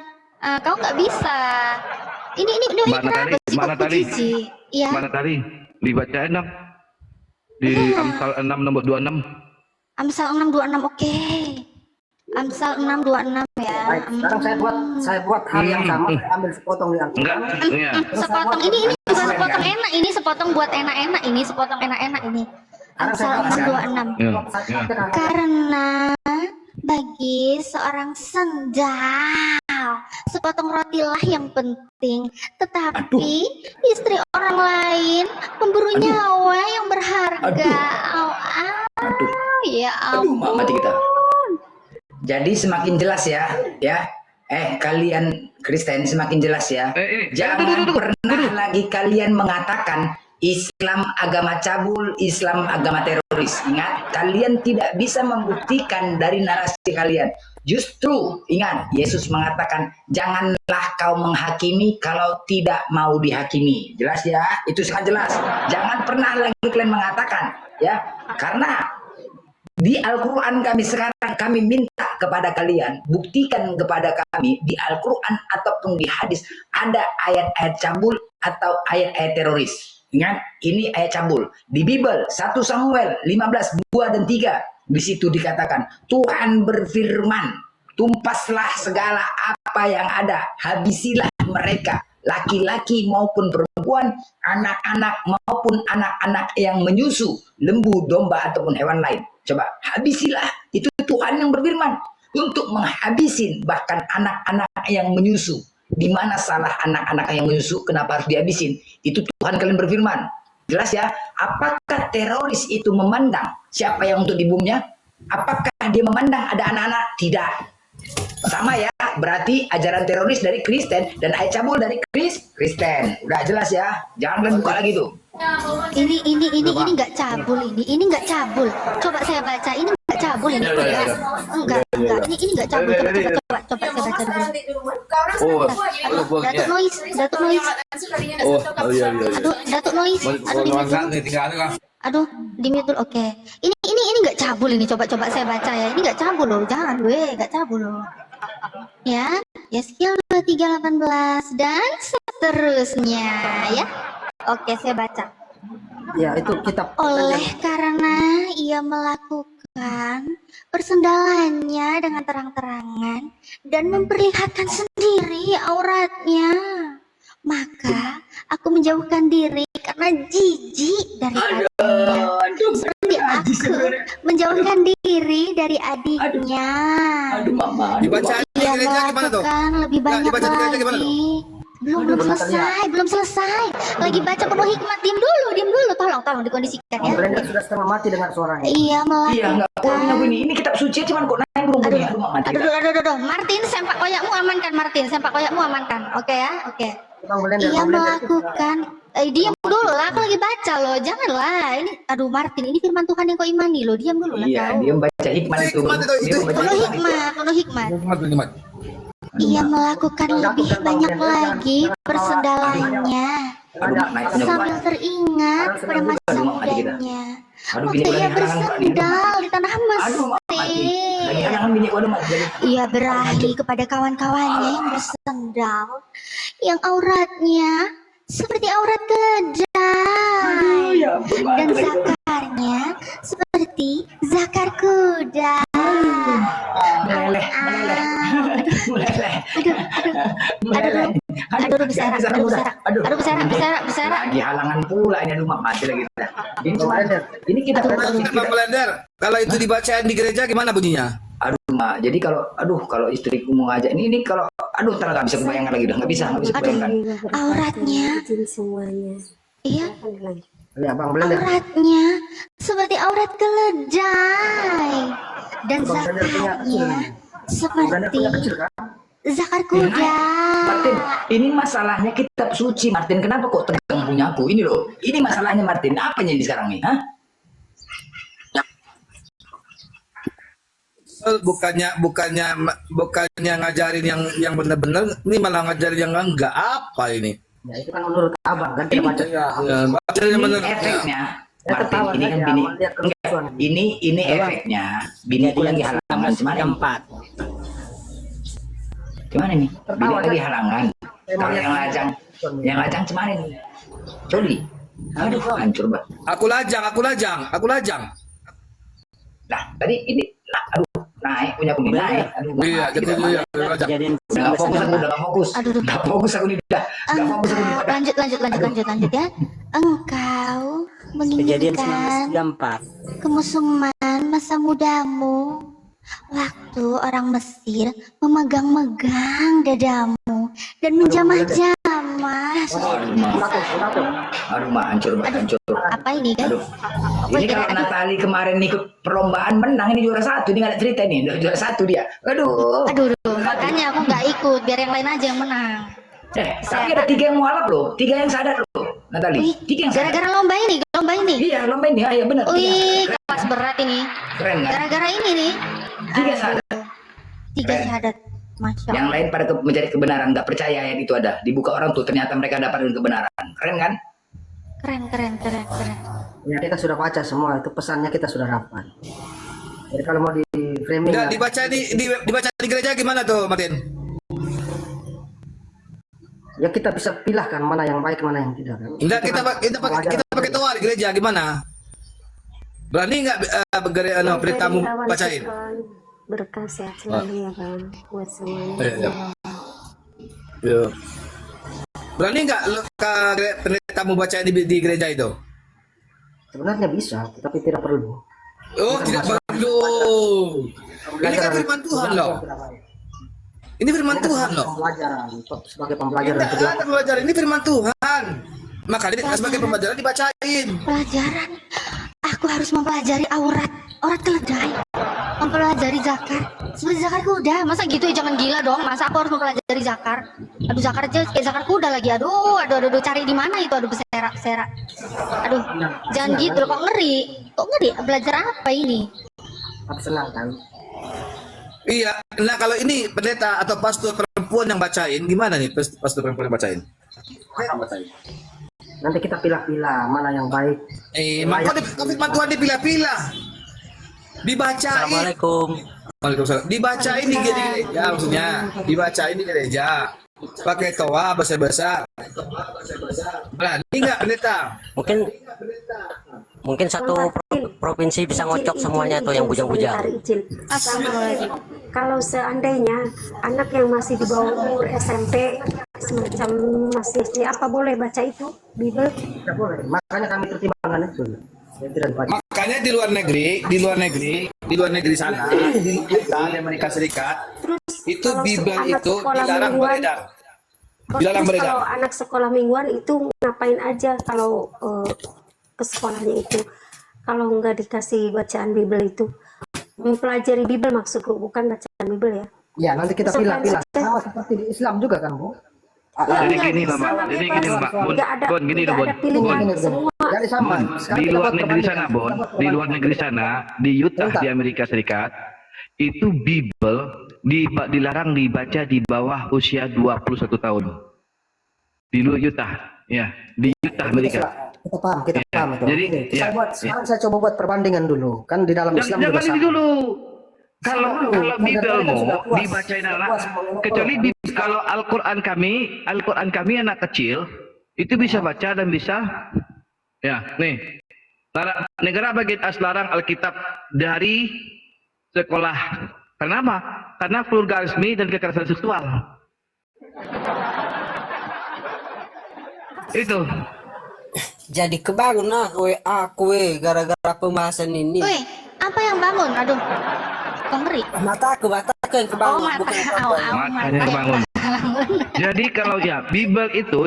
Kau nggak bisa. Ini kenapa sih mana kok tadi? jijik? Iya. Mana tadi? Dibaca enak. Di Amsal 6 nomor 26. Amsal 6:26, oke. Amsal 6:26 ya. Baik, sekarang saya buat hal yang sama, saya ambil sepotong di Al-Quran. Enggak? Iya. Sepotong ini juga sepotong enak, ini sepotong buat enak-enak, ini sepotong enak-enak ini. Amsal 6:26. Ya. Karena bagi seorang sendal sepotong rotilah yang penting, tetapi istri orang lain memburu nyawa yang berharga. Ya ampun. Mati kita. Jadi semakin jelas ya. Kalian Kristen semakin jelas ya. Jangan pernah lagi kalian mengatakan Islam agama cabul, Islam agama teroris. Ingat, kalian tidak bisa membuktikan dari narasi kalian. Justru ingat, Yesus mengatakan janganlah kau menghakimi kalau tidak mau dihakimi. Jelas ya? Itu sangat jelas. Jangan pernah lagi kalian mengatakan ya, karena di Al-Quran kami minta kepada kalian, buktikan kepada kami di Al-Quran ataupun di hadis ada ayat-ayat cabul atau ayat-ayat teroris. Ingat, ini ayat cabul. Di Bible 1 Samuel 15 2 dan 3, di situ dikatakan Tuhan berfirman, tumpaslah segala apa yang ada, habisilah mereka, laki-laki maupun perempuan, anak-anak maupun anak-anak yang menyusu, lembu, domba ataupun hewan lain. Coba habisilah, itu Tuhan yang berfirman untuk menghabisin bahkan anak-anak yang menyusu. Di mana salah anak-anak yang menyusu? Kenapa harus dihabisin? Itu Tuhan kalian berfirman. Jelas ya? Apakah teroris itu memandang siapa yang untuk dibunuhnya? Apakah dia memandang ada anak-anak? Tidak. Sama ya, berarti ajaran teroris dari Kristen dan ayat cabul dari Kristen. Udah jelas ya? Jangan kalian buka lagi tuh. Ini nggak cabul, ini nggak cabul. Coba saya baca, ini nggak cabul ini. Enggak. Ini nggak cabul. Coba saya baca dulu. Datuk noise. Oh, iya. Aduh, Datuk noise. Aduh, Aduh, di mute dulu. Oke. Ini nggak cabul ini. Coba saya baca ya. Ini nggak cabul loh. Jangan, nggak cabul loh. Ya, Yeskiel 23:18 dan seterusnya ya. Oke, saya baca. Ya, itu kitab. Oleh karena ia melakukan persendalannya dengan terang-terangan dan memperlihatkan sendiri auratnya, maka aku menjauhkan diri karena jijik dari seperti aku menjauhkan diri dari adiknya. Aduh mama. Dibaca di Ia gereja gimana tuh? melakukan lebih banyak dibaca di gereja gimana tuh? lagi. Belum selesai. Lagi baca penuh hikmat. Diam dulu. Tolong dikondisikan ya. Bang Blender sudah setengah mati dengar suaranya. Ia Iya nggak melakukan. punya ini kitab suci cuman kok naik burung bunyi. Aduh mama. Aduh. Martin, sempak koyakmu amankan, Martin. Sempak koyakmu amankan. Oke ya, oke. Bang Blender, Ia Bang Blender. melakukan. Diam dulu lah, aku lagi baca loh. Janganlah. Ini, aduh Martin, ini firman Tuhan yang kau imani loh. Diam dulu lah Iya kau. dia baca hikmat itu. Hikmat itu, Dia baca Penuh hikmat. Ia melakukan lebih banyak lagi persendalannya sambil teringat pada masa mudanya. Waktu ia bersandal di tanah Mesir. Lagi halangan bini waduh mati. Ia beralih kepada kawan-kawannya yang bersandal, yang auratnya seperti aurat keledai, dan zakarnya seperti zakar kuda. Meleleh. Aduh, besar. Lagi halangan pula ini aduh mama mati lagi. Ini kita Bang Blender, kalau itu dibacain di gereja gimana bunyinya? aduh mak. Jadi kalau istriku mau ngajak ini kalau ntar nggak bisa kebayangkan lagi udah nggak bisa kebayangkan. Auratnya, iya, Ya, Bang Blender. auratnya seperti aurat keledai dan zakarnya seperti zakar kuda. Martin, ini masalahnya kitab suci Martin. Kenapa kok tegang punyaku? Ini loh, ini masalahnya Martin. Apanya ini sekarang nih? Hah? Bukannya ngajarin yang benar-benar, ini malah ngajarin yang enggak apa ini? Ya, itu kan menurut Abang kan kita baca. Baca yang Ini benar. efeknya, Ya, Martin. ketawa Ini kan saja, bini. melihat kelucuan. Ini efeknya. Biniku lagi halangan semalam. Gimana nih? Bini lagi halangan. Kalau yang lajang kemarin. Coli. Aduh, hancur banget. Aku lajang. Nah, tadi ini, naik punya aku nih, naik. Aduh, Iya, mati jadi dah. iya, lajang. Udah nggak fokus aku, Aduh. Nggak fokus aku nih, udah. Nggak fokus aku nih. Lanjut ya. Engkau menginginkan kemusuhan masa mudamu, waktu orang Mesir memegang-megang dadamu dan menjamah-jamah. Aduh, mah hancur. Apa ini guys? Aduh. Ini kalau Natali kemarin ikut perlombaan menang, ini juara 1. Ini nggak ada cerita nih, udah juara 1 dia. Aduh. Makanya aku nggak ikut, biar yang lain aja yang menang. Tapi ada 3 yang mualaf loh, 3 yang sadar loh, Natali. 3 yang sadar. Gara-gara lomba ini. Iya, lomba ini, ya benar. Wih, kelas berat ini. Keren kan? Gara-gara ini nih. 3 sadar. 3 syahadat. Masya Yang Allah. lain pada mencari kebenaran, nggak percaya yang itu ada. Dibuka orang tuh, ternyata mereka dapat kebenaran. Keren kan? Keren. Ya, kita sudah baca semua, itu pesannya kita sudah dapat. Jadi kalau mau di framing Udah ya, dibaca di gereja gimana tuh, Martin? ya kita bisa pilihkan mana yang baik, mana yang tidak kan. Enggak, kita pakai toa di gereja gimana? Berani nggak beritamu bacain? Berkah sehat selalu ya Bang buat semuanya. Iya. Berani nggak pendetamu bacain di gereja itu? Sebenarnya bisa, tapi tidak perlu. Oh, tidak perlu. Ini kan firman Tuhan loh. Ini firman Tuhan loh. Pembelajaran, sebagai pembelajaran. Tidak ada pembelajaran, ini firman Tuhan. Makanya sebagai pembelajaran dibacain. Pelajaran. Aku harus mempelajari aurat keledai. Mempelajari zakar. Seperti zakar kuda. Masa gitu ya, jangan gila dong. Masa aku harus mempelajari zakar? Aduh, zakar aja kayak zakar kuda lagi. Aduh, cari di mana itu? Aduh, beserak. Aduh, jangan gitu. Kok ngeri? Belajar apa ini? Aku senang tahu. Iya. Nah, kalau ini pendeta atau pastor perempuan yang bacain, gimana nih pastor perempuan yang bacain? Nanti kita pilah-pilah mana yang baik. Maka Tuhan dipilah-pilah. Dibacain. Assalamualaikum. Waalaikumsalam. Dibacain di gereja maksudnya. Dibacain di gereja. Pakai toa bahasa-bahasa. Berani nggak pendeta? Mungkin satu provinsi bisa ngocok semuanya tuh yang bujang-bujang. Assalamualaikum. Kalau seandainya anak yang masih di bawah umur SMP, semacam masih SD, apa boleh baca itu Bible? Tidak boleh. Makanya kami pertimbangkan itu. Yang tidak dibaca. Makanya di luar negeri sana, di Amerika Serikat, itu Kalau Bible anak itu sekolah dilarang mingguan, beredar. Dilarang Terus beredar. kalau anak sekolah mingguan itu ngapain aja kalau ke sekolahnya itu? Kalau nggak dikasih bacaan Bible itu, mempelajari Bible maksudku, bukan bacaan Bible ya. Ya, nanti kita pilah-pilah. Sama seperti di Islam juga kan, Bu? Jadi gini loh, Mak. Jadi gini loh, Mak. Bon, gini loh, Bon. Pilihan semua. Jadi sama. Bon, Sekarang di kita luar buat negeri sana, perbandingan. Bon, di luar negeri sana, di Utah, di Amerika Serikat, itu Bible dilarang dibaca di bawah usia 21 tahun. Di luar Utah, ya, di Utah, Amerika. Kita paham itu. Jadi, Oke, sekarang saya coba buat perbandingan dulu. Kan di dalam Islam juga Jangan ini sama. dulu. Kalau Bible kan sudah mau puas. dibacain Sudah anak, puas mengukur. kecuali kalau Al-Quran kami anak kecil itu bisa baca dan bisa, ya, nih. Negara bagian as larang Alkitab dari sekolah. Kenapa? Karena vulgarisme dan kekerasan seksual. Itu. Jadi kebangun aku gara-gara pembahasan ini. Wih, apa yang bangun? Aduh, kok ngeri. Mataku yang kebangun. Oh, mata. bukan Makanya kebangun. Jadi kalau ya Bible itu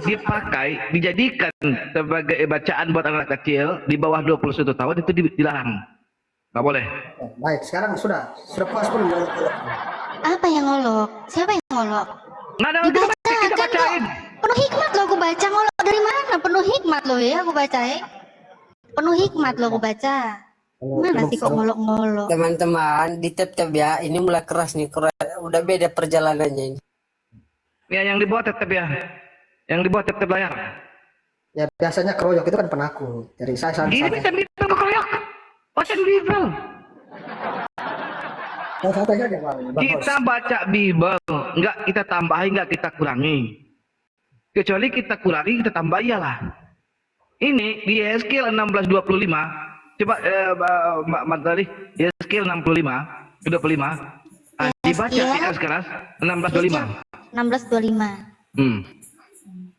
dijadikan sebagai bacaan buat anak kecil di bawah 21 tahun itu dilarang. Nggak boleh. Baik, sekarang sudah puas belum? Apa yang ngolok? Siapa yang ngolok? Nggak ada, kita bacain. Penuh hikmat lo aku baca. Ngolok dari mana? Penuh hikmat lo ya aku bacain. Penuh hikmat lo aku baca. Mana sih kok ngolok-ngolok? Teman-teman, di tab ya, ini mulai keras nih, udah beda perjalanannya ini. Ya yang dibuat tetap ya. Yang dibuat tetap layar. Ya biasanya keroyok itu kan penakut. Jadi saya Ini kan kita keroyok. Baca Bible. santai saja, Bang. Kita baca Bible, enggak kita tambahin, enggak kita kurangi. Kecuali kita kurangi, kita tambah iyalah. Ini di Yeskiel 16:25. Coba Mbak Madali, Yeskiel 65:25. Dibaca Yeskiel keras 16:25. 16:25.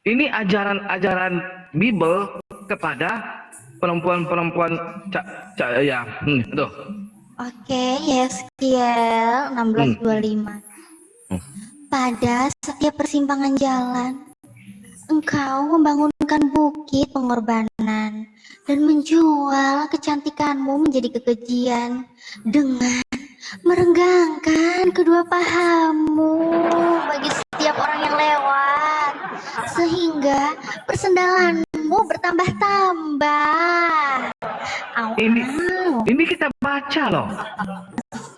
Ini ajaran Bible kepada perempuan-perempuan ya. Tuh. Oke, Yeskiel 16:25. Pada setiap persimpangan jalan, engkau membangunkan bukit pengorbanan dan menjual kecantikanmu menjadi kekejian dengan merenggangkan kedua pahamu bagi setiap orang yang lewat, sehingga persendalanmu bertambah-tambah. Ini kita baca loh.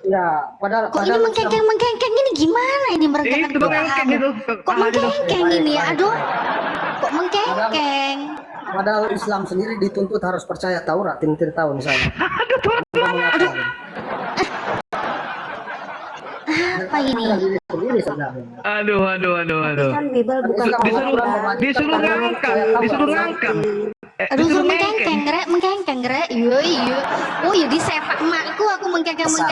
Ya, padahal Kok ini mengkengkeng ini gimana ini merenggangkan Itu kedua mengkengkeng pahamu? itu. Kok mengkengkeng ini ya? Aduh, kok mengkengkeng? Padahal Islam sendiri dituntut harus percaya Taurat, tidak tahu misalnya. Apa ini? Sendiri sebenarnya. Aduh. Kan Bible bukan Disuruh ngangkat. Aduh, mengkengkeng, Rek. Iya. Oh, ya di sepak emakku aku mengkengkeng ya,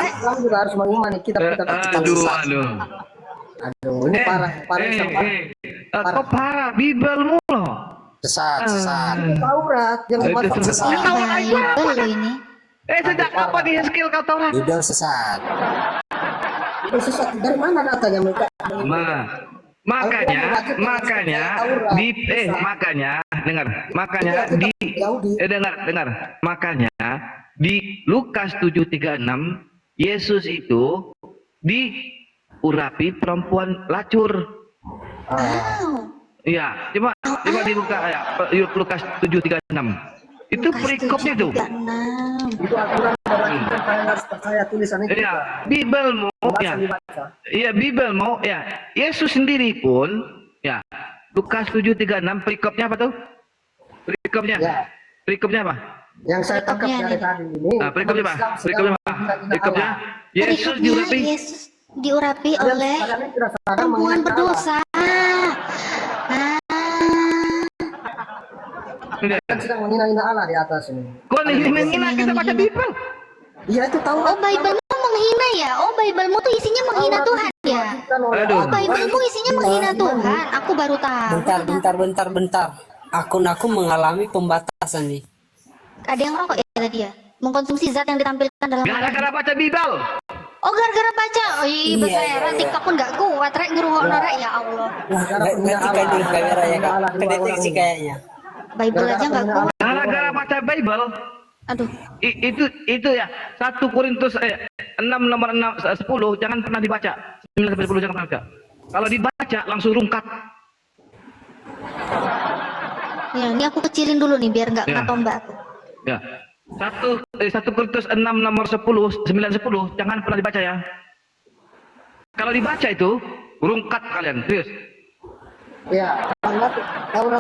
Rek. Islam juga harus mengimani kitab-kitab. Aduh. Ini parah Islam parah. Kok parah Bible-mu loh. Sesat. Taurat yang dimanfaatkan. Ini Bible loh ini. Sejak kapan di Yeskiel kau Taurat? Bible sesat. Itu sesat. Dari mana datanya mereka? Makanya di Lukas 7:36 Yesus itu diurapi perempuan lacur. Iya, coba dibuka ya Lukas 7:36. Itu perikopnya tuh. Itu aturan kalian harus percaya tulisan itu. Iya, Bible mau ya. Iya, Bible mau ya. Yesus sendiri pun ya. Lukas 7:36 perikopnya apa tuh? Perikopnya. Ya. Perikopnya apa? Yang saya tangkap Perikopnya dari nih. tadi ini. Nah, perikopnya apa? Islam sedang Perikopnya apa? menghina Perikopnya. Allah. Yesus Berikutnya, diurapi. Yesus diurapi Kalian- oleh kalian ini tidak sadar perempuan menghina Allah. berdosa. Kalian sedang menghina Allah di atas ini. Kok ini menghina kita baca Bible? Iya itu tahu. Oh, Bible-mu menghina ya? Oh, Bible-mu tuh isinya menghina Tuhan ya? Aduh. Oh, Bible-mu isinya menghina Tuhan. Aku baru tahu. Bentar. Akun-akun mengalami pembatasan nih. Ada yang rokok ya tadi ya? Mengkonsumsi zat yang ditampilkan dalam Gara-gara baca Bible. Oh, gara-gara baca. Oh, iya, bahasa Iya, Arab. TikTok pun gak kuat, rek ngeruhokno rek ya Allah. Matikan dulu kamera ya kak. Kedeteksi kayaknya. Bible aja gak kuat. Gara-gara baca Bible. Aduh. Itu ya 1 Korintus 6 nomor 10 jangan pernah dibaca. 9 sampai 10 jangan pernah baca. Kalau dibaca langsung rungkat. Ya, ini aku kecilin dulu nih biar nggak Ya. kena tombak aku. Ya. 1 Korintus 6 nomor 10 9 10 jangan pernah dibaca ya. Kalau dibaca itu rungkat kalian, serius. Ya, Taurat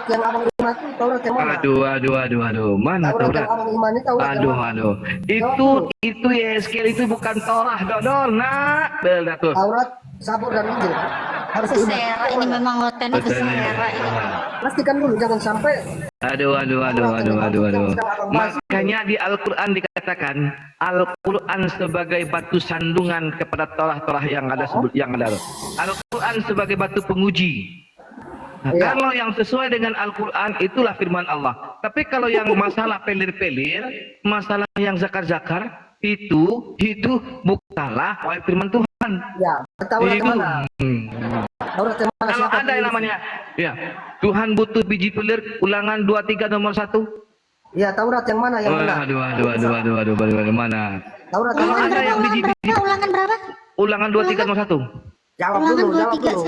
yang abang iman itu Taurat yang mana? Aduh. Mana Taurat Taurat? yang abang iman itu Taurat yang mana? Aduh. Itu Yeskel itu bukan Torah, dodol, nak. Bel tuh. Taurat, Zabur dan Injil. Harus iman. Sera ini memang loten sera ini. Pastikan dulu jangan sampai Aduh. Makanya di Al-Quran dikatakan Al-Quran sebagai batu sandungan kepada Torah yang ada Al-Quran sebagai batu penguji. Nah, Iya. kalau yang sesuai dengan Al-Quran itulah firman Allah. Tapi kalau yang masalah pelir-pelir, masalah yang zakar-zakar itu bukanlah firman Tuhan. ya Taurat yang Itu. mana? Taurat yang mana? Kalau Siapa ada yang penulis? namanya, ya Tuhan butuh biji pelir, Ulangan 23 nomor 1. Ya Taurat yang mana yang benar? Aduh, mana? Taurat yang Kalau mana? ada yang biji-biji, Ulangan berapa? Ulangan 23 nomor 1. Jawab Ulangan dulu, jawab dulu.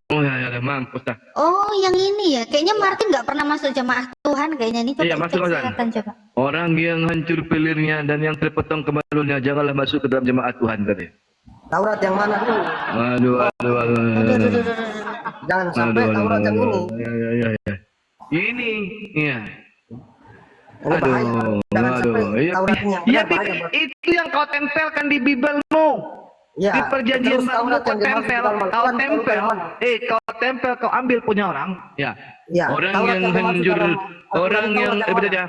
231. Oh ya, mampus dah. Oh, yang ini ya. Kayaknya Martin nggak pernah masuk jemaah Tuhan kayaknya nih. Coba Iya, cek masuk, Mas. kesehatan coba. Orang yang hancur pelirnya dan yang terpotong kemaluannya janganlah masuk ke dalam jemaat Tuhan tadi. Taurat yang mana dulu? Aduh. Jangan sampai Taurat yang ini. Ya. Ini, iya. Ini bahaya. Jangan sampai Iya, Taurat yang iya, benar bahaya. buat- itu yang kau tempelkan di Bibelmu. Ya, Di perjanjian terus baru Taurat kau yang dimaksud tempel, dalam Al-Quran, Taurat yang mana? kau ambil punya orang, ya. Ya, Orang Taurat yang yang dimaksud hancur, dalam Al-Quran, orang Taurat yang yang baca mana? dia.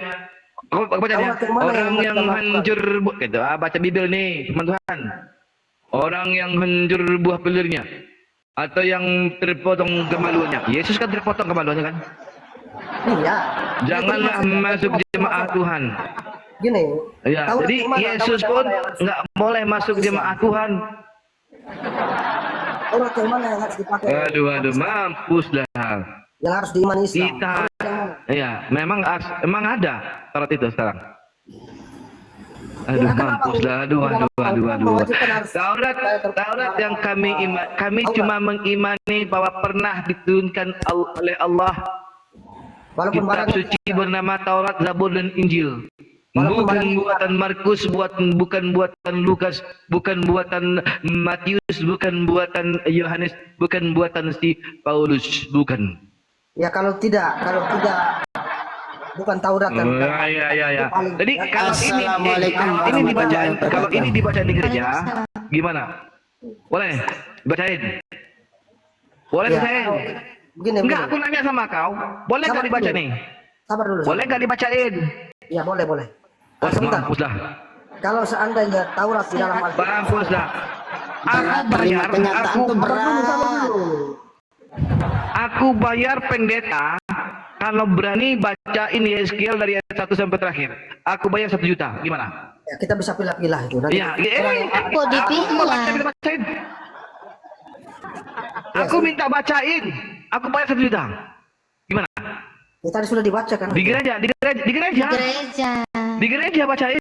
Kau baca dia. Taurat yang mana Orang yang yang dalam hancur, gitu, baca Bibel nih, teman-teman. Orang yang hancur buah pelirnya atau yang terpotong kemaluannya. Yesus kan terpotong kemaluannya kan? Iya. Janganlah masuk jemaah Tuhan. Gini. Ya, Taurat jadi yang mana? Yesus Taurat yang pun mana yang harus- nggak boleh masuk jemaah Tuhan. Taurat yang mana yang harus dipakai? Aduh, mampus dah. Yang harus diimani Islam. Kita, Taurat yang mana? ya, memang ada Taurat itu sekarang. Aduh, Ya, kenapa mampus dah. Aduh. Mewajibkan harus- Taurat yang kami cuma mengimani bahwa pernah diturunkan oleh Allah Walaupun kitab barang suci bernama Taurat, Zabur dan Injil. Walaupun Bukan barang- buatan Markus, bukan buatan Lukas, bukan buatan Matius, bukan buatan Yohanes, bukan buatan si Paulus, bukan. ya kalau tidak bukan Taurat kan. Ya. paling- Jadi kalau ini dibaca di gereja, gimana? Boleh bacain? Boleh Ya, bacain? Begini, Enggak, aku begini. nanya sama kau. Boleh nggak Sabar dibaca dulu. nih? Sabar dulu. Boleh nggak dibacain? Ya boleh. Wah, Sebentar. mampus dah. Kalau seandainya Taurat di dalam Al-Quran. Mampus dah. Aku bayar pendeta kalau berani bacain Yeskiel dari ayat 1 sampai terakhir. Aku bayar 1 juta. Gimana? Ya, kita bisa pilah-pilah itu. Nanti Ya, Kok dipilah? Aku bacain. Aku minta bacain. Aku bayar 1 juta. Gimana? ya, tadi sudah dibacakan. Di gereja. Di gereja bacain.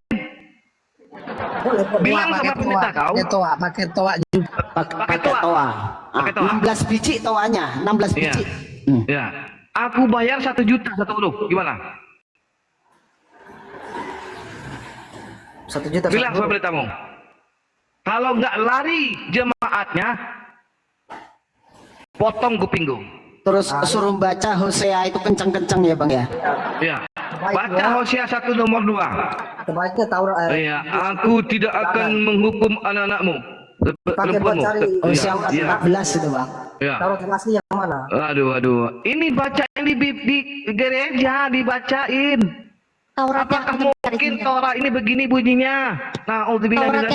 Boleh. Bilang sama pendeta kau. pakai toa juga. Pakai toa. Pakai toa. 16 biji toanya, 16 Iya. biji. Ya. Aku bayar 1 juta 1 huruf. Gimana? 1 juta. Bilang sama pendetamu. Kalau nggak lari jemaatnya, potong kupingku. Terus suruh baca Hosea itu kencang-kencang ya Bang ya. Ya. Baca Hosea 1 nomor 2. Sebaiknya Taurat Iya, aku tidak akan menghukum anak-anakmu. pakai buat Perempuanmu. cari Hosea Iya. 14 itu bang. Iya. Taurat yang asli yang mana? Aduh. Ini bacain di gereja, dibacain. Taurat yang Apakah benar mungkin isinya. Torah ini begini bunyinya? Nah, Taurat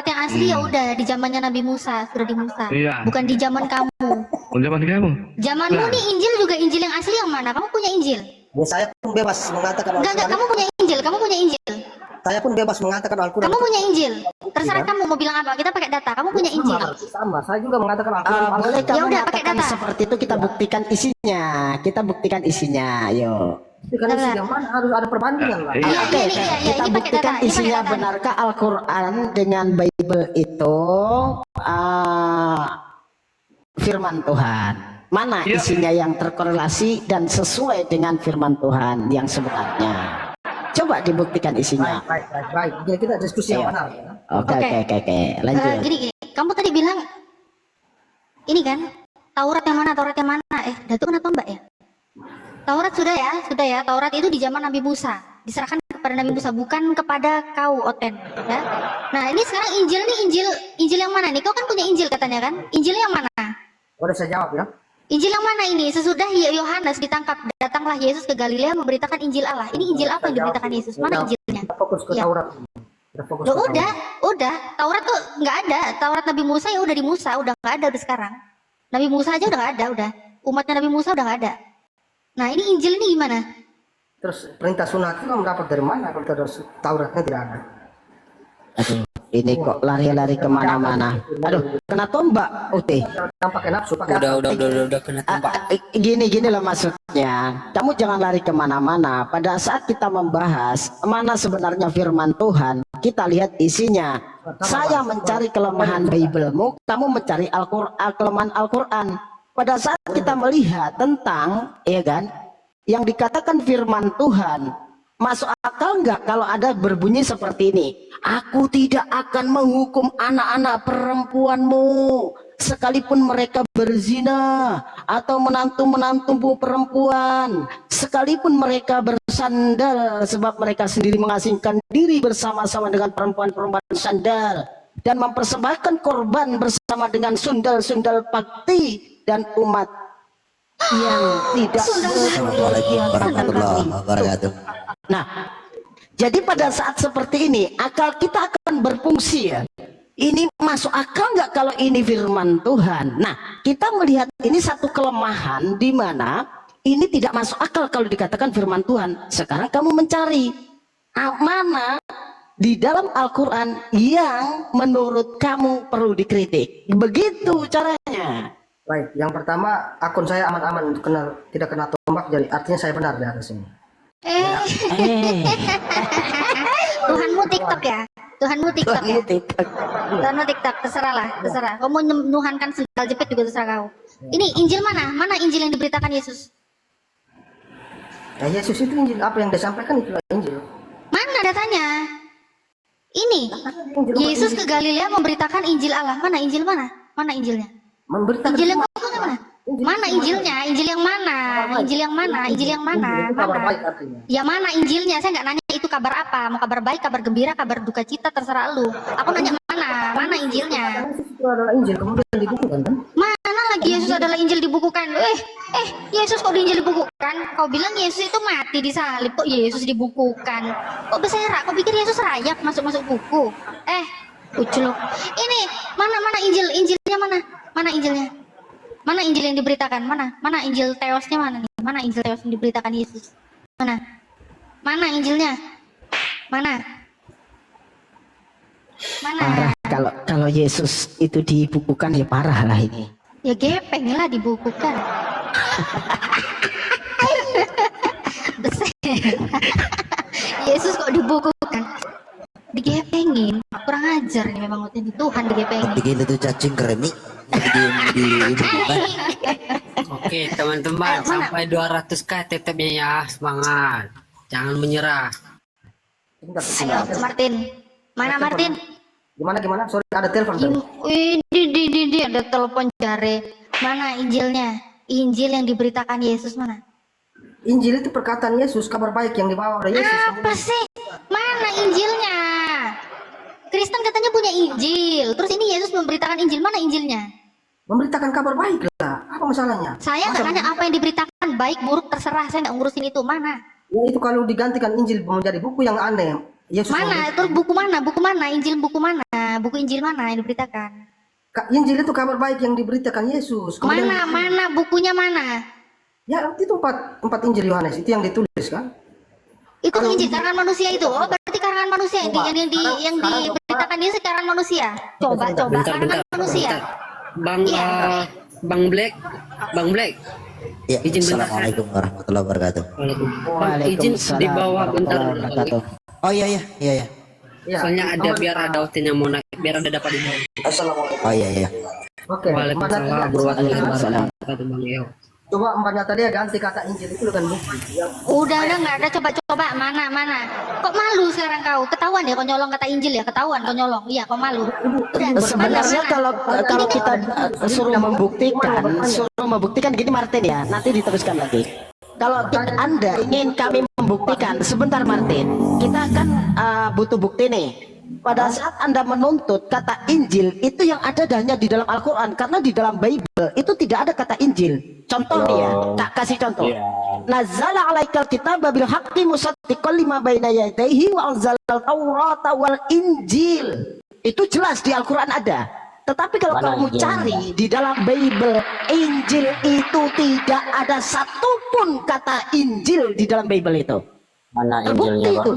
yang asli ya udah di zamannya Nabi Musa, sudah di Musa. Iya. Bukan di zaman kamu. Zaman kamu. Zamanmu Nah. nih Injil juga Injil yang asli yang mana? Kamu punya Injil? Ya, saya pun bebas mengatakan Enggak, kamu punya Injil, kamu punya Injil. Saya pun bebas mengatakan Al-Quran. Kamu punya Injil. Terserah kamu mau bilang apa. Kita pakai data. Kamu punya Injil. Sama, saya juga mengatakan Al-Quran. Boleh Ya kamu udah, pakai mengatakan data. seperti itu, kita buktikan isinya. Kita buktikan isinya, ayo. Kan isi yang mana harus ada perbandingan lah. Iya. Oke, ini pakai kita data. buktikan Ini pakai isinya. data. Benarkah Al-Quran dengan Bible itu firman Tuhan? Mana Ya. isinya yang terkorelasi dan sesuai dengan firman Tuhan yang sebenarnya? Coba dibuktikan isinya. Baik. Jadi kita diskusi yang benar. Ya. Oke, lanjut. Gini. Kamu tadi bilang ini kan Taurat yang mana? Datuk kenapa Mbak ya? Taurat sudah ya. Taurat itu di zaman Nabi Musa. Diserahkan kepada Nabi Musa, bukan kepada kau, Oten. Ya. Nah ini sekarang Injil nih, Injil yang mana nih? Kau kan punya Injil katanya kan? Injil yang mana? Udah saya jawab ya. Injil yang mana ini? Sesudah Yohanes ditangkap, datanglah Yesus ke Galilea memberitakan Injil Allah. Ini Injil apa yang diberitakan Yesus? Mana Injilnya? Kita fokus ke Ya. Taurat. Kita fokus Loh, ke Taurat. udah. Taurat tuh nggak ada. Taurat Nabi Musa ya udah di Musa, udah nggak ada udah sekarang. Nabi Musa aja udah nggak ada, udah. Umatnya Nabi Musa udah nggak ada. Nah ini Injil ini gimana? Terus perintah sunat itu kamu dapat dari mana kalau Tauratnya tidak ada? Aduh, ini kok lari-lari kemana-mana. Aduh, kena tombak, Uti. Jangan pakai nafsu, pakai Udah kena tembak. Gini loh maksudnya. Kamu jangan lari kemana-mana. Pada saat kita membahas mana sebenarnya firman Tuhan, kita lihat isinya. Saya mencari kelemahan Biblemu, kamu mencari kelemahan Al-Quran. Pada saat kita melihat tentang, ya kan, yang dikatakan firman Tuhan, masuk akal nggak kalau ada berbunyi seperti ini? Aku tidak akan menghukum anak-anak perempuanmu sekalipun mereka berzina, atau menantu-menantumu perempuan sekalipun mereka bersandal, sebab mereka sendiri mengasingkan diri bersama-sama dengan perempuan-perempuan sandal dan mempersembahkan korban bersama dengan sundal-sundal bakti dan umat yang tidak. Assalamualaikum warahmatullahi wabarakatuh. Nah, jadi pada saat seperti ini akal kita akan berfungsi ya. Ini masuk akal nggak kalau ini firman Tuhan? Nah, kita melihat ini satu kelemahan di mana ini tidak masuk akal kalau dikatakan firman Tuhan. Sekarang kamu mencari mana di dalam Al-Quran yang menurut kamu perlu dikritik. Begitu caranya. Baik, yang pertama akun saya aman-aman tidak kena tombak, jadi artinya saya benar di atas ini. Tuhanmu TikTok ya? Tuhanmu TikTok ya? Tuhanmu TikTok, terserah. Kau mau menuhankan sendal jepit juga terserah kau. Ini Injil mana? Mana Injil yang diberitakan Yesus? Ya, Yesus itu Injil, apa yang disampaikan itulah Injil. Mana datanya? Ini Yesus ke Galilea memberitakan Injil Allah. Mana Injil mana? Mana Injilnya? Memberitakan Injil yang mana? Mana Injilnya? Injil yang mana? Injil yang mana? Injil yang mana? kabar Mana? baik artinya. Ya mana Injilnya? Saya nggak nanya itu kabar apa. Mau kabar baik, kabar gembira, kabar duka cita, terserah lu. Aku nanya mana? Mana Injilnya? Yesus itu adalah Injil, kemudian dibukukan kan? Mana lagi Yesus adalah Injil dibukukan? Yesus kok di Injil dibukukan? Kau bilang Yesus itu mati di salib, kok Yesus dibukukan? Kok berserak? Kau pikir Yesus rayap masuk buku? Ucluk. Ini mana Injil? Injilnya mana? Mana Injilnya? Mana Injil yang diberitakan? Mana Injil Teosnya mana nih? Mana Injil Teos yang diberitakan Yesus? Mana? Mana Injilnya? Mana? Parah kalau Yesus itu dibukukan, ya parah lah ini. Ya gepeng lah dibukukan. Yesus kok dibukukan? Digepengin, kurang ajar nih memang di Tuhan digepengin. Bikin itu cacing keremik dibukukan. Oke teman-teman, sampai 200k tetapnya ya, semangat, jangan menyerah. Ayo Martin, mana Martin? Gimana? Sorry, ada telepon tadi. Di ada telepon jare. Mana Injilnya? Injil yang diberitakan Yesus mana? Injil itu perkataan Yesus, kabar baik yang dibawa oleh Yesus. Apa sih? Mana Injilnya? Kristen katanya punya Injil. Terus ini Yesus memberitakan Injil. Mana Injilnya? Memberitakan kabar baik lah. Apa masalahnya? Saya nggak nanya apa yang diberitakan, baik buruk terserah. Saya nggak ngurusin itu. Mana? Ya itu kalau digantikan Injil menjadi buku yang aneh. Yesus Mana? Terus buku mana? Buku mana? Injil buku mana? Buku Injil mana yang diberitakan? Injil itu kabar baik yang diberitakan Yesus. Kemudian, Mana bukunya mana? ya itu empat Injil Yohanes itu yang ditulis kan? Itu Injil karangan manusia itu. Oh, berarti karangan manusia yang diberitakan dia sekarang manusia. Coba karangan manusia. Bang Black. Ya, Izin bentar. Assalamualaikum warahmatullahi wabarakatuh. Izin di bawah bentar. Oh iya. Ya. Soalnya ada biar ada waktunya mau naik, biar ada dapat di bawah. Oh iya. Oke. Waalaikumsalam warahmatullahi wabarakatuh, Bang Eo. Coba empatnya tadi ya ganti kata Injil itu dengan buku. Ya. Udah nggak ada, coba mana. Kok malu sekarang kau? Ketahuan ya kau nyolong kata Injil ya, ketahuan kau nyolong. Iya, kau malu. Sebenarnya kalau kita suruh membuktikan gini Martin ya, nanti diteruskan lagi. Kalau Anda ingin kami membuktikan, sebentar Martin, kita kan butuh bukti nih. Pada saat Anda menuntut kata Injil itu yang ada hanya di dalam Al-Quran, karena di dalam Bible itu tidak ada kata Injil. Contoh nih ya, tak kasih contoh. Nazala alaikal kitaba bil haqqi musaddiqan lima baina yadayhi wa anzalal taurata wal injil. Itu jelas di Al-Quran ada. Tetapi kalau kamu cari di dalam Bible, Injil itu tidak ada satupun kata Injil di dalam Bible itu. Mana Terbukti Injilnya, itu.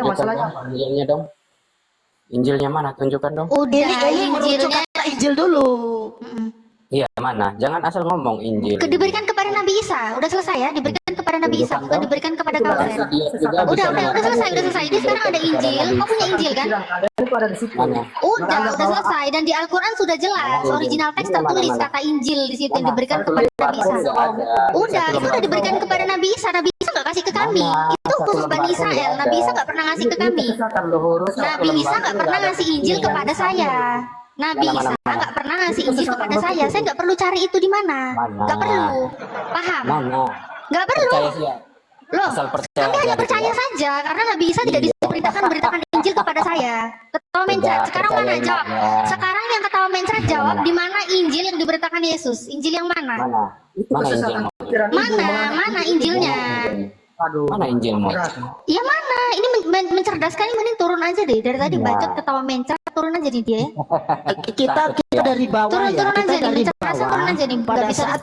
Masalahnya. Injilnya dong. Injilnya mana? Tunjukkan dong. Ini merujuk kata Injil dulu. Iya, mana? Jangan asal ngomong Injil. Diberikan kepada Nabi Isa. Udah selesai ya, diberikan kepada Nabi Isa, bukan diberikan kepada kau. Udah selesai. Dia sekarang ada Injil. Kau punya Injil kan? Mana? Udah selesai. Dan di Al-Quran sudah jelas, original teks tertulis kata Injil di situ yang diberikan kepada Nabi Isa. Sudah diberikan kepada Nabi Isa. Nabi Isa nggak kasih ke kami. Itu khusus Bani Israel. Nabi Isa nggak pernah ngasih ke kami. Nabi Isa nggak pernah ngasih Injil kepada saya. Nabi Isa nggak pernah ngasih Injil kepada saya. Saya nggak perlu cari itu di mana. Nggak perlu. Paham? Nggak perlu. Loh, kami hanya percaya saja karena Nabi Isa tidak diberitakan Injil kepada saya. Ketua Mencret, sekarang mana jawab? Sekarang yang Ketua Mencret jawab di mana Injil yang diberitakan Yesus? Injil yang mana? Mana Injilnya? Mana Injilmu? Ya mana? Ini mencerdaskan, ini mending turun aja deh. Dari tadi bacot Ketua Mencret, turun aja nih dia. Kita dari bawah ya. Turun aja nih, mencerdaskan turun aja nih. Pada saat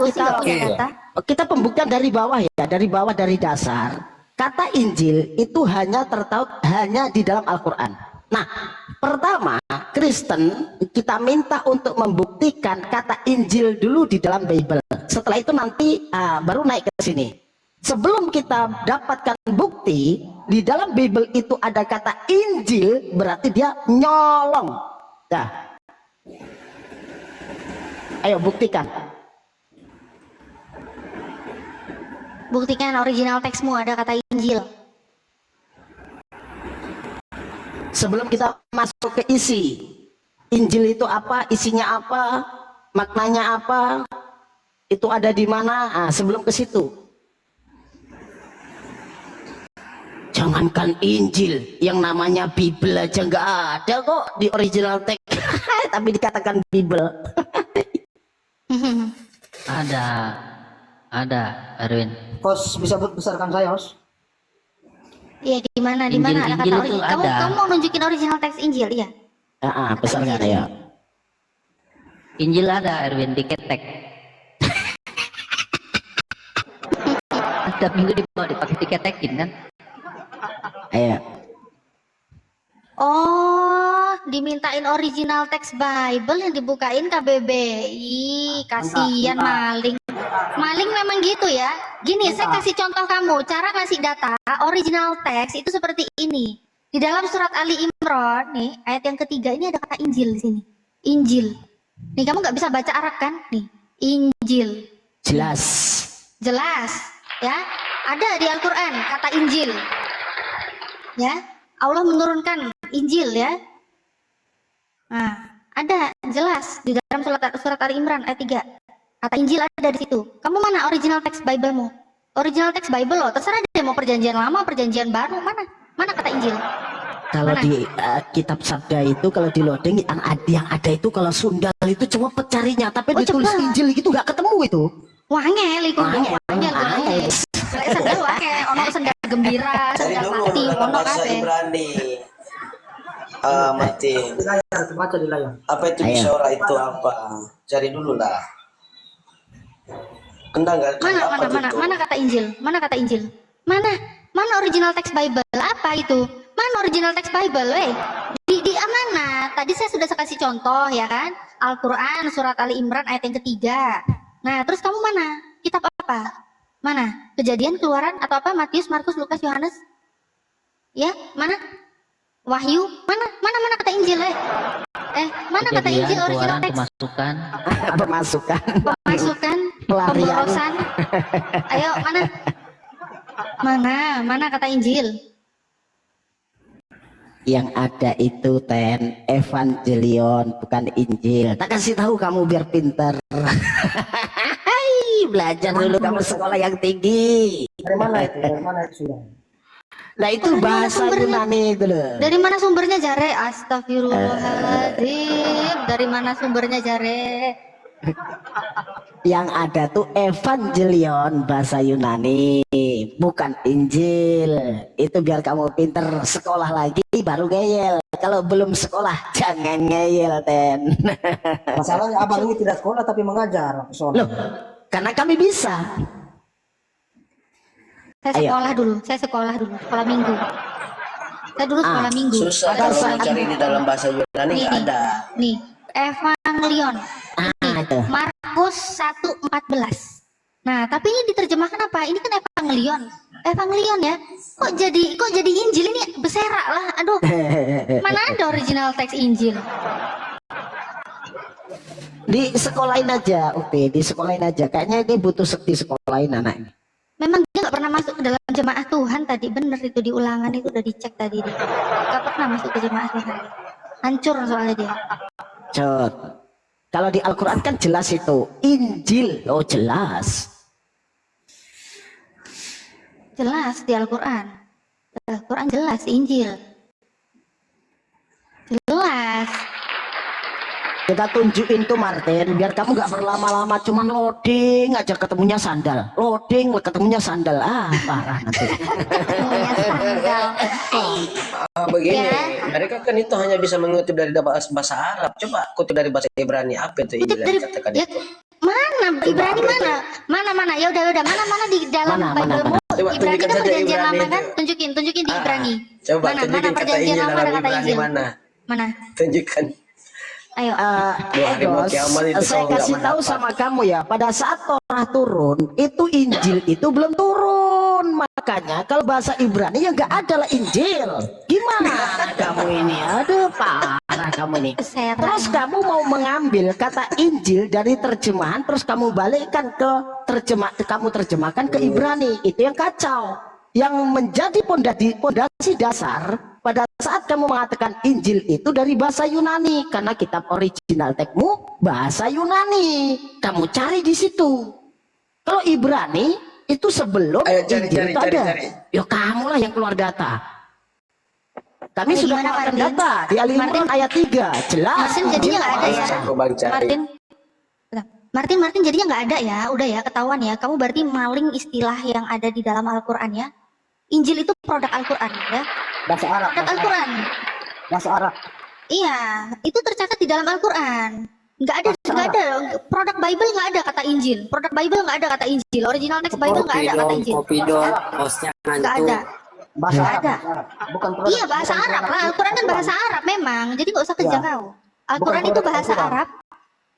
kita pembuktian dari bawah ya, dari dasar. Kata Injil itu hanya tertaut hanya di dalam Al-Quran. Nah, pertama Kristen kita minta untuk membuktikan kata Injil dulu di dalam Bible. Setelah itu nanti baru naik ke sini. Sebelum kita dapatkan bukti di dalam Bible itu ada kata Injil, berarti dia nyolong. Dah. Ayo buktikan. Buktikan original teksmu ada kata Injil. Sebelum kita masuk ke isi, Injil itu apa, isinya apa, maknanya apa, itu ada di mana, sebelum ke situ. Jangankan Injil, yang namanya Bible aja nggak ada kok di original text. Tapi dikatakan Bible. Ada Erwin. Host bisa besarkan saya, host. Iya, di mana ada kata original. Kamu mau nunjukin original teks Injil ya? Besarkan ya. Injil ada Erwin di ketek. Setiap minggu dipakai diketekin kan? Ayo. Oh, dimintain original teks Bible yang dibukain KBBI. Kasihan maling. Maling memang gitu ya. Gini, saya kasih contoh kamu. Cara ngasih data original teks itu seperti ini. Di dalam surat Ali Imran, nih, ayat yang ketiga ini ada kata Injil di sini. Injil. Nih, kamu nggak bisa baca Arab kan? Nih, Injil. Jelas. Ya. Ada di Al-Quran kata Injil. Ya, Allah menurunkan Injil ya. Nah, ada jelas di dalam surat Ali Imran ayat 3. Kata Injil ada di situ. Kamu mana original teks Bible-mu? Original text Bible loh. Terserah deh mau perjanjian lama, perjanjian baru. Mana kata Injil? Kalau Mana? di kitab sabda itu kalau di loading yang ada itu kalau sundal itu cuma pencarinya, tapi Oh, ditulis cepet. Injil gitu nggak ketemu itu. Wah, angel iku. Angel. Angel. Lek sendal wae ono sendal gembira, sendal mati, ono kabeh. Ibrani. Martin. Di layar, baca di layar. Apa itu Ayo. bisyora itu apa? Cari dulu lah. Anda nggak Mana kata Injil? Mana kata Injil? Mana original text Bible? Apa itu? Mana original text Bible? Di mana? Tadi saya sudah kasih contoh ya kan? Al-Qur'an surat Ali Imran ayat yang ketiga. Nah, terus kamu mana? Kitab apa? Mana? Kejadian, Keluaran atau apa? Matius, Markus, Lukas, Yohanes? Ya, mana? Wahyu? Mana kata Injil? Mana kata Injil original text? Pemasukan. Pemasukan. Pemasukan, Pelarian. pemborosan. Ayo, mana kata Injil? Yang ada itu Evangelion bukan Injil. Tak kasih tahu kamu biar pintar. Hai, belajar dulu kamu sekolah yang tinggi. Dari mana itu? Dari mana itu sudah? Nah itu Dari mana bahasa sumbernya? Yunani itu loh. Dari mana sumbernya Jare? Astagfirullahaladzim. Dari mana sumbernya Jare? Yang ada tuh Evangelion bahasa Yunani, bukan Injil. Itu biar kamu pinter, sekolah lagi baru ngeyel. Kalau belum sekolah jangan ngeyel, Ten. Masalahnya abang ini tidak sekolah tapi mengajar. Loh, karena kami bisa. Saya sekolah dulu, sekolah minggu. Saya dulu sekolah minggu. Susah Ada kalau sekolah mencari minggu. di dalam bahasa Yunani nggak ada. Nih, Evangelion. Itu. Markus 1:14. Nah, tapi ini diterjemahkan apa? Ini kan Evangelion ya. Kok jadi Injil ini beserak lah. Aduh. Mana ada original teks Injil? Di sekolahin aja, oke, di sekolahin aja. Kayaknya ini butuh di sekolahin anak ini. Memang dia nggak pernah masuk ke dalam jemaah Tuhan tadi. Bener itu di ulangan itu udah dicek tadi dia. Nggak pernah masuk ke jemaah Tuhan. Hancur soalnya dia. Cot. Kalau di Al-Quran kan jelas itu Injil, oh jelas. Jelas di Al-Quran. Al-Quran jelas Injil. Jelas. Kita tunjukin tuh Martin, biar kamu gak berlama-lama cuman loading aja ketemunya sandal. Loading ketemunya sandal. Ah, parah nanti. Begini, Ya. mereka kan itu hanya bisa mengutip dari bahasa Arab. Coba kutip dari bahasa Ibrani, apa itu Injil yang dikatakan Ya, itu? mana Ibrani mana ya udah mana di dalam Bible-mu Coba Ibrani tunjukkan kan saja perjanjian Ibrani lama kan itu. tunjukin di Ah, Ibrani Coba mana tunjukin kata perjanjian Injil lama dalam ada kata Ibrani Injil mana? Tunjukkan. ayo Dua hari mau kiamat itu Saya kau nggak kasih tahu mendapat. sama kamu ya, pada saat Torah turun, itu Injil itu belum turun. Makanya kalau bahasa Ibrani ya nggak ada lah Injil. Gimana kamu ini? Aduh, parah kamu ini. Beserak. Terus kamu mau mengambil kata Injil dari terjemahan, terus kamu balikkan ke kamu terjemahkan ke Ibrani. Itu yang kacau. Yang menjadi pondasi dasar pada saat kamu mengatakan Injil itu dari bahasa Yunani, karena kitab original teksmu bahasa Yunani. Kamu cari di situ. Kalau Ibrani itu sebelum Ayo cari, Injil itu ada. cari. Ya kamulah yang keluar data. Kami Ya, sudah gimana, mengeluarkan Martin? data di Ali Imran Martin? ayat 3. Jelas. Martin jadinya nggak ada ya Aku bang cari. Martin jadinya nggak ada ya udah ya ketahuan ya kamu berarti maling istilah yang ada di dalam Al-Quran ya. Injil itu produk Al-Quran ya. Bahasa Arab. Produk Al-Quran. Bahasa Arab. Iya, itu tercatat di dalam Al-Quran. Nggak ada produk Bible nggak ada kata Injil. Produk Bible nggak ada kata Injil. Original text Bible nggak ada kata Injil. Kopi dong, hostnya Nggak ada. Bahasa Nggak Arab. ada. Bahasa Arab. Bukan produk. Iya bahasa Arab lah. Al-Quran kan bahasa Arab memang. Jadi nggak usah kejar kau. Al-Quran Bukan itu produk bahasa Al-Quran. Arab.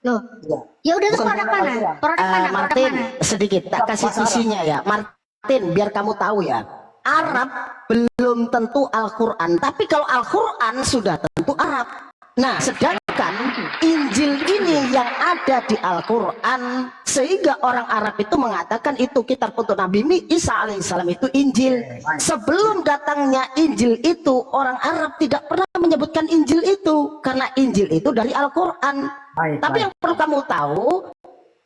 Loh, Iya. ya udah terus Bukan produk produk mana? Al-Quran. Produk mana? Produk Martin, mana? sedikit tak kasih Bahasa Arab. visinya ya. Martin, biar kamu tahu ya. Arab belum tentu Al-Quran, tapi kalau Al-Quran sudah tentu Arab. Nah, sedangkan Injil ini yang ada di Al-Quran, sehingga orang Arab itu mengatakan itu kitab untuk Nabi Isa alaihissalam itu Injil. Sebelum datangnya Injil itu, orang Arab tidak pernah menyebutkan Injil itu, karena Injil itu dari Al-Quran. Baik, Tapi baik. yang perlu kamu tahu,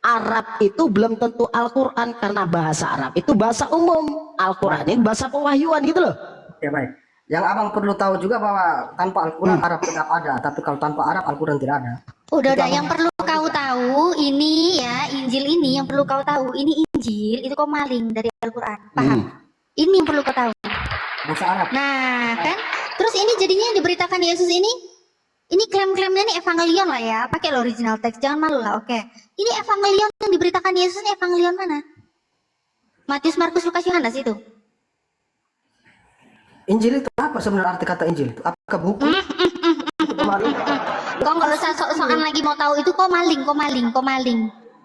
Arab itu belum tentu Al-Quran, karena bahasa Arab itu bahasa umum, Al-Quran itu bahasa pewahyuan gitu loh. Ya baik. Yang abang perlu tahu juga bahwa tanpa Al-Quran Arab tetap ada, tapi kalau tanpa Arab Al-Quran tidak ada. Udah, yang perlu kau tahu ini ya, Injil ini yang perlu kau tahu, ini Injil itu kau maling dari Al-Quran, paham? Ini yang perlu kau tahu. Bahasa Arab. Nah, kan? Terus ini jadinya yang diberitakan Yesus ini klaim-klaimnya ini evangelion lah ya, pakai lo original teks, jangan malu lah, oke. Ini evangelion yang diberitakan Yesus ini evangelion mana? Matius, Markus, Lukas, Yohanes itu. Injil itu apa sebenarnya arti kata Injil itu? Apakah buku? Kau nggak usah sok-sokan lagi mau tahu itu, kau maling.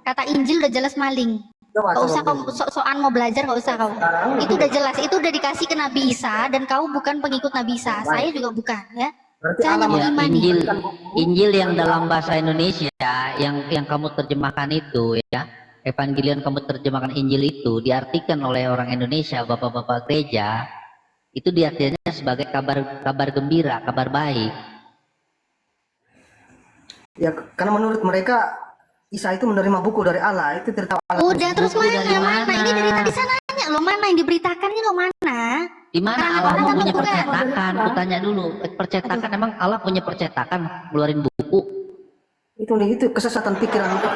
Kata Injil udah jelas maling. Gak usah kau sok-sokan mau belajar, gak usah kau. Itu udah jelas, itu udah dikasih ke Nabi Isa dan kau bukan pengikut Nabi Isa. Saya juga bukan ya. Jangan mengimani. Injil yang dalam bahasa Indonesia yang kamu terjemahkan itu ya, Evangelion kamu terjemahkan Injil itu diartikan oleh orang Indonesia, bapak-bapak gereja, itu diartikannya sebagai kabar gembira, kabar baik. Ya, karena menurut mereka Isa itu menerima buku dari Allah, itu cerita Allah. Udah, terus mana? Ini dari tadi saya nanya lo mana yang diberitakan ini, lo mana? Di mana Allah punya percetakan? Aku tanya dulu, percetakan emang Allah punya percetakan ngeluarin buku? Itu kesesatan pikiran itu.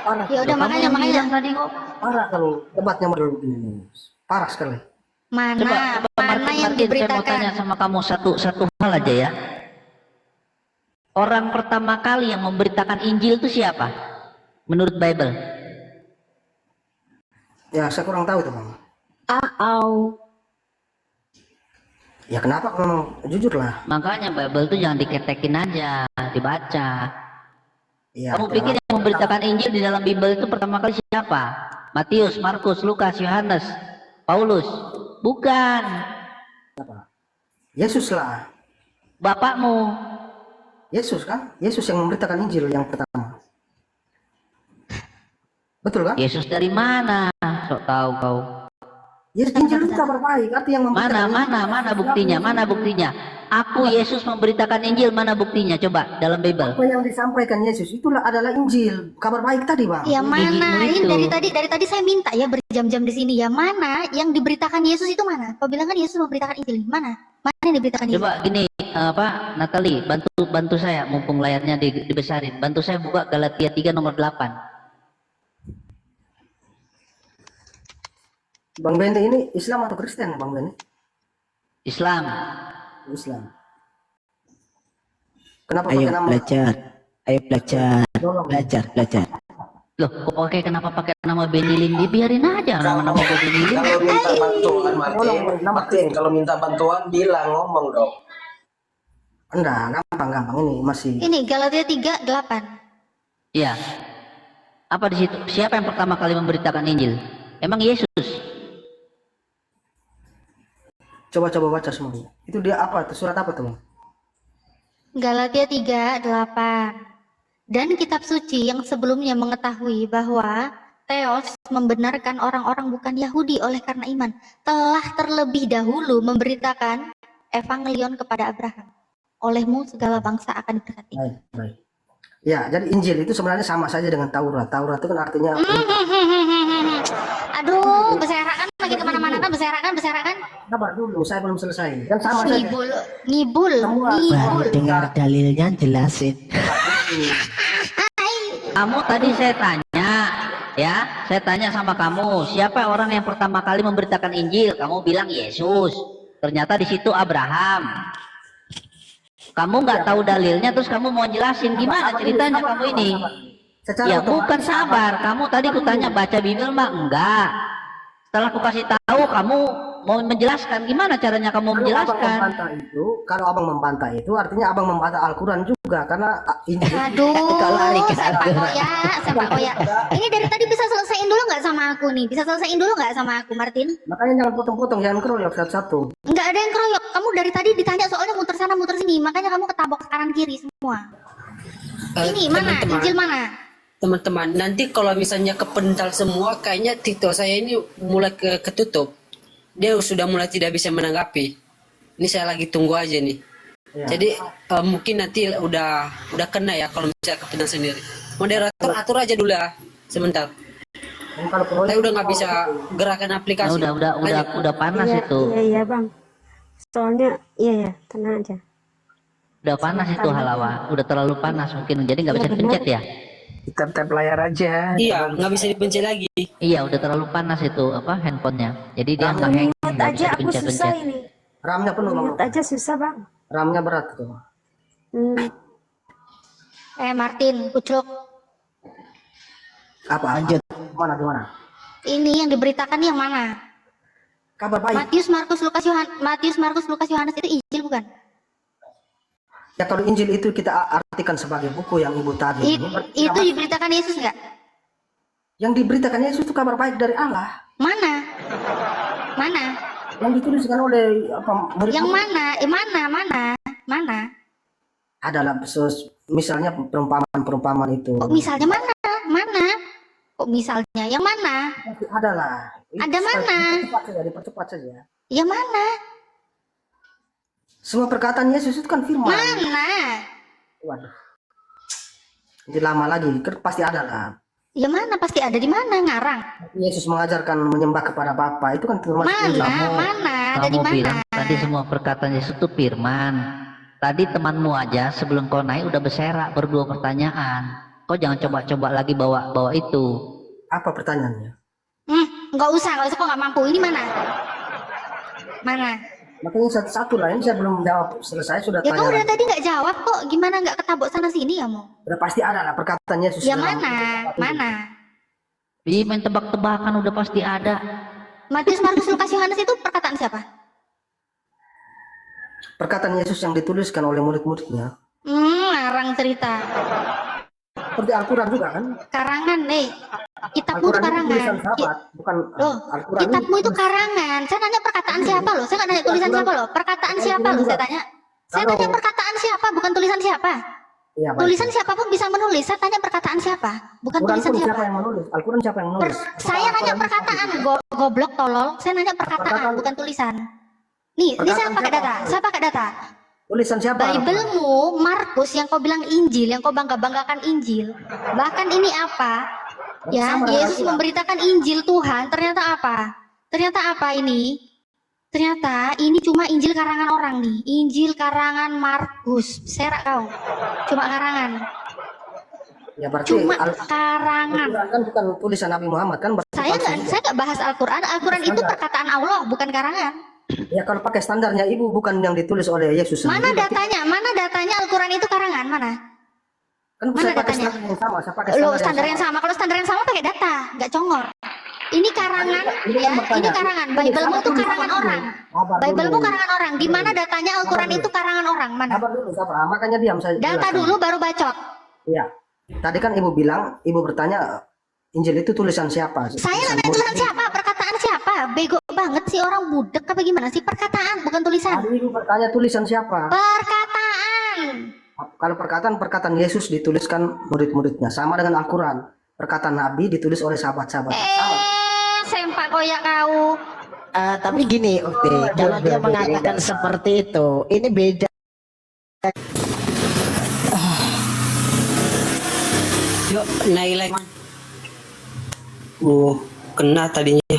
Parah. Ya udah, makanya tadi kok parah kalau debatnya model begini. Parah sekali. Mana yang diberitakan? Saya mau tanya sama kamu satu hal aja ya. Orang pertama kali yang memberitakan Injil itu siapa? Menurut Bible? Ya, saya kurang tahu itu, Bang. Ya kenapa, memang jujur lah. Makanya Bible itu jangan diketekin aja, dibaca. Ya, Kamu pikir yang memberitakan Injil di dalam Bible itu pertama kali siapa? Matius, Markus, Lukas, Yohanes, Paulus? Bukan. Yesus lah. Bapakmu. Yesus kan? Yesus yang memberitakan Injil yang pertama. Betul kan? Yesus dari mana? Sok tahu kau. Yesus Injil itu kabar baik, arti yang memberitakan Mana buktinya? Mana buktinya? Aku Yesus memberitakan Injil, mana buktinya? Coba dalam Bible. Apa yang disampaikan Yesus itulah adalah Injil, kabar baik tadi, Bang. Ya mana? Ini dari tadi saya minta ya berjam-jam di sini. Ya mana yang diberitakan Yesus itu mana? Kau bilang kan Yesus memberitakan Injil. Mana yang diberitakan Yesus? Coba gini, Natalie, bantu saya, mumpung layarnya dibesarin. Bantu saya buka Galatia 3 nomor 8. Bang Bende ini Islam atau Kristen, Bang Bende? Islam. Kenapa Ayo pakai nama? belajar. Loh, kok kenapa pakai nama Benny Lindi? Biarin aja nama Benny Lindi. Kalau minta bantuan, Martin, kalau minta bantuan bilang, ngomong dong. Enggak, gampang ini masih. Ini Galatia 3:8. Iya. Apa di situ? Siapa yang pertama kali memberitakan Injil? Emang Yesus? Coba baca semuanya. Itu dia apa? Itu surat apa tuh? Galatia 3:8. Dan kitab suci yang sebelumnya mengetahui bahwa Theos membenarkan orang-orang bukan Yahudi oleh karena iman, telah terlebih dahulu memberitakan evangelion kepada Abraham. Olehmu segala bangsa akan diberkati. Baik. Ya, jadi Injil itu sebenarnya sama saja dengan Taurat. Taurat itu kan artinya Aduh, berserakan lagi kemana-mana kan, berserakan. sabar dulu, saya belum selesai. Kan sama saja. Ngibul. Baru dengar dalilnya jelasin. Kamu tadi saya tanya sama kamu, siapa orang yang pertama kali memberitakan Injil? Kamu bilang Yesus. Ternyata di situ Abraham. Kamu nggak tahu dalilnya, terus kamu mau jelasin gimana ceritanya kamu ini? Ya bukan sabar. Kamu tadi kutanya baca Bible mah enggak. Setelah aku kasih tahu, kamu mau menjelaskan gimana caranya kamu menjelaskan? Kalau abang membantah itu artinya abang membantah Al-Quran juga, karena Injil. Aduh, Pak Koya. Ini dari tadi bisa selesaiin dulu nggak sama aku, Martin? Makanya jangan potong-potong, jangan keroyok satu-satu. Nggak ada yang keroyok. Kamu dari tadi ditanya soalnya muter sana muter sini, makanya kamu ketabok kanan kiri semua. Ini mana? Injil mana? Teman-teman, nanti kalau misalnya kepental semua, kayaknya Tito saya ini mulai ketutup. Dia sudah mulai tidak bisa menanggapi. Ini saya lagi tunggu aja nih. Ya. Jadi mungkin nanti udah kena ya kalau misalnya kepental sendiri. Moderator atur aja dulu ya. Sebentar. Dan kalau proyek Saya udah nggak bisa gerakan aplikasi. Udah panas Iya, itu. iya bang, soalnya iya ya, tenang aja. Udah panas itu halawa. Udah terlalu panas mungkin. Jadi nggak bisa dipencet ya. Tap-tap layar aja. Iya, nggak bisa dipencet lagi. Iya, udah terlalu panas itu handphonenya. Jadi dia ngehang, Mute nggak bisa aja aku susah dipencet-pencet. ini. RAM-nya penuh bang. Mute aja susah bang. RAM-nya berat tuh. Martin, Kucluk, Apa? Lanjut. Gimana? ini yang diberitakan yang mana? Kabar baik. Matius, Markus, Lukas, Yohanes itu Injil bukan? Ya kalau Injil itu kita artikan sebagai buku yang ibu tadi. Itu diberitakan Yesus nggak? Yang diberitakan Yesus itu kabar baik dari Allah. Mana? Yang dituliskan oleh Yang mana? Mana? Adalah misalnya perumpamaan itu. Kok misalnya mana? Kok misalnya yang mana? Adalah. Ada mana? Dipercepat saja. Yang mana? Semua perkataan Yesus itu kan firman. Mana? Waduh. Jadi lama lagi, pasti ada lah. Ya mana pasti ada di mana ngarang? Yesus mengajarkan menyembah kepada Bapa itu kan termasuk Injil. Mana? Ada di Kamu mana? bilang tadi semua perkataan Yesus itu firman. Tadi temanmu aja sebelum kau naik udah berserak berdua pertanyaan. Kau jangan coba-coba lagi bawa itu. Apa pertanyaannya? Nggak usah, kok nggak mampu. Ini mana? Makanya satu-satu lah, ini saya belum jawab selesai sudah Ya tanya. kau udah lagi. tadi nggak jawab kok. Gimana nggak ketabok sana sini kamu? Udah pasti ada lah perkataan Yesus. Ya dalam- mana? Ih, main tebak-tebakan udah pasti ada. Matius, Markus, Lukas, Yohanes itu perkataan siapa? Perkataan Yesus yang dituliskan oleh murid-muridnya. Ngarang cerita. Seperti Al-Quran juga kan? Karangan, kitabmu itu Al-Quran itu tulisan karangan. sahabat, bukan Al-Quran. Kitabmu itu karangan. Saya nanya perkataan siapa loh. Saya nggak nanya tulisan siapa loh. Perkataan siapa loh saya tanya. Saya tanya perkataan siapa, bukan tulisan siapa. Iya, baik. Tulisan siapapun bisa menulis. Saya tanya perkataan siapa, bukan Al-Quran tulisan pun siapa. siapa yang menulis? Al-Quran siapa yang menulis? Saya nanya perkataan, goblok tolol. Saya nanya perkataan, bukan tulisan. Ini saya pakai data. Saya pakai data. Tulisan siapa? Biblemu, Markus yang kau bilang Injil, yang kau bangga-banggakan Injil. Bahkan ini apa? Ya, Yesus memberitakan Injil Tuhan. Ternyata apa? Ternyata apa ini? Ternyata ini cuma Injil karangan orang nih. Injil karangan Markus. Serak kau. Cuma karangan. Ya berarti Cuma karangan. Al-Quran kan bukan tulisan Nabi Muhammad kan? Berarti Saya nggak bahas Al-Quran. Al-Quran itu perkataan Allah, bukan karangan. Ya kalau pakai standarnya ibu bukan yang ditulis oleh Yesus. Mana sendiri. datanya? Mana datanya Al-Quran itu karangan? Mana? Kan Mana saya pakai datanya? standar yang sama. Saya pakai Loh, standar yang sama. Kalau standar yang sama pakai data, nggak congor. Ini karangan, ya. Ini karangan. Biblemu itu karangan orang. Biblemu karangan orang. Di mana datanya Al-Quran itu karangan orang? Mana? Sabar dulu, sabar. Makanya diam saya. Data jelaskan. dulu baru bacot. Iya. Tadi kan ibu bilang, ibu bertanya Injil itu tulisan siapa? Saya nggak nanya tulisan siapa, perkataan siapa? Bego banget sih orang budak apa gimana sih? Perkataan bukan tulisan. Tadi ibu bertanya tulisan siapa? Perkataan. Kalau perkataan Yesus dituliskan murid-muridnya sama dengan Al-Quran. Perkataan Nabi ditulis oleh sahabat-sahabat. Sempak koyak kau. Tapi gini, Ukti, kalau dia mengatakan seperti itu, ini beda. Yuk, naik lagi. Kena tadinya.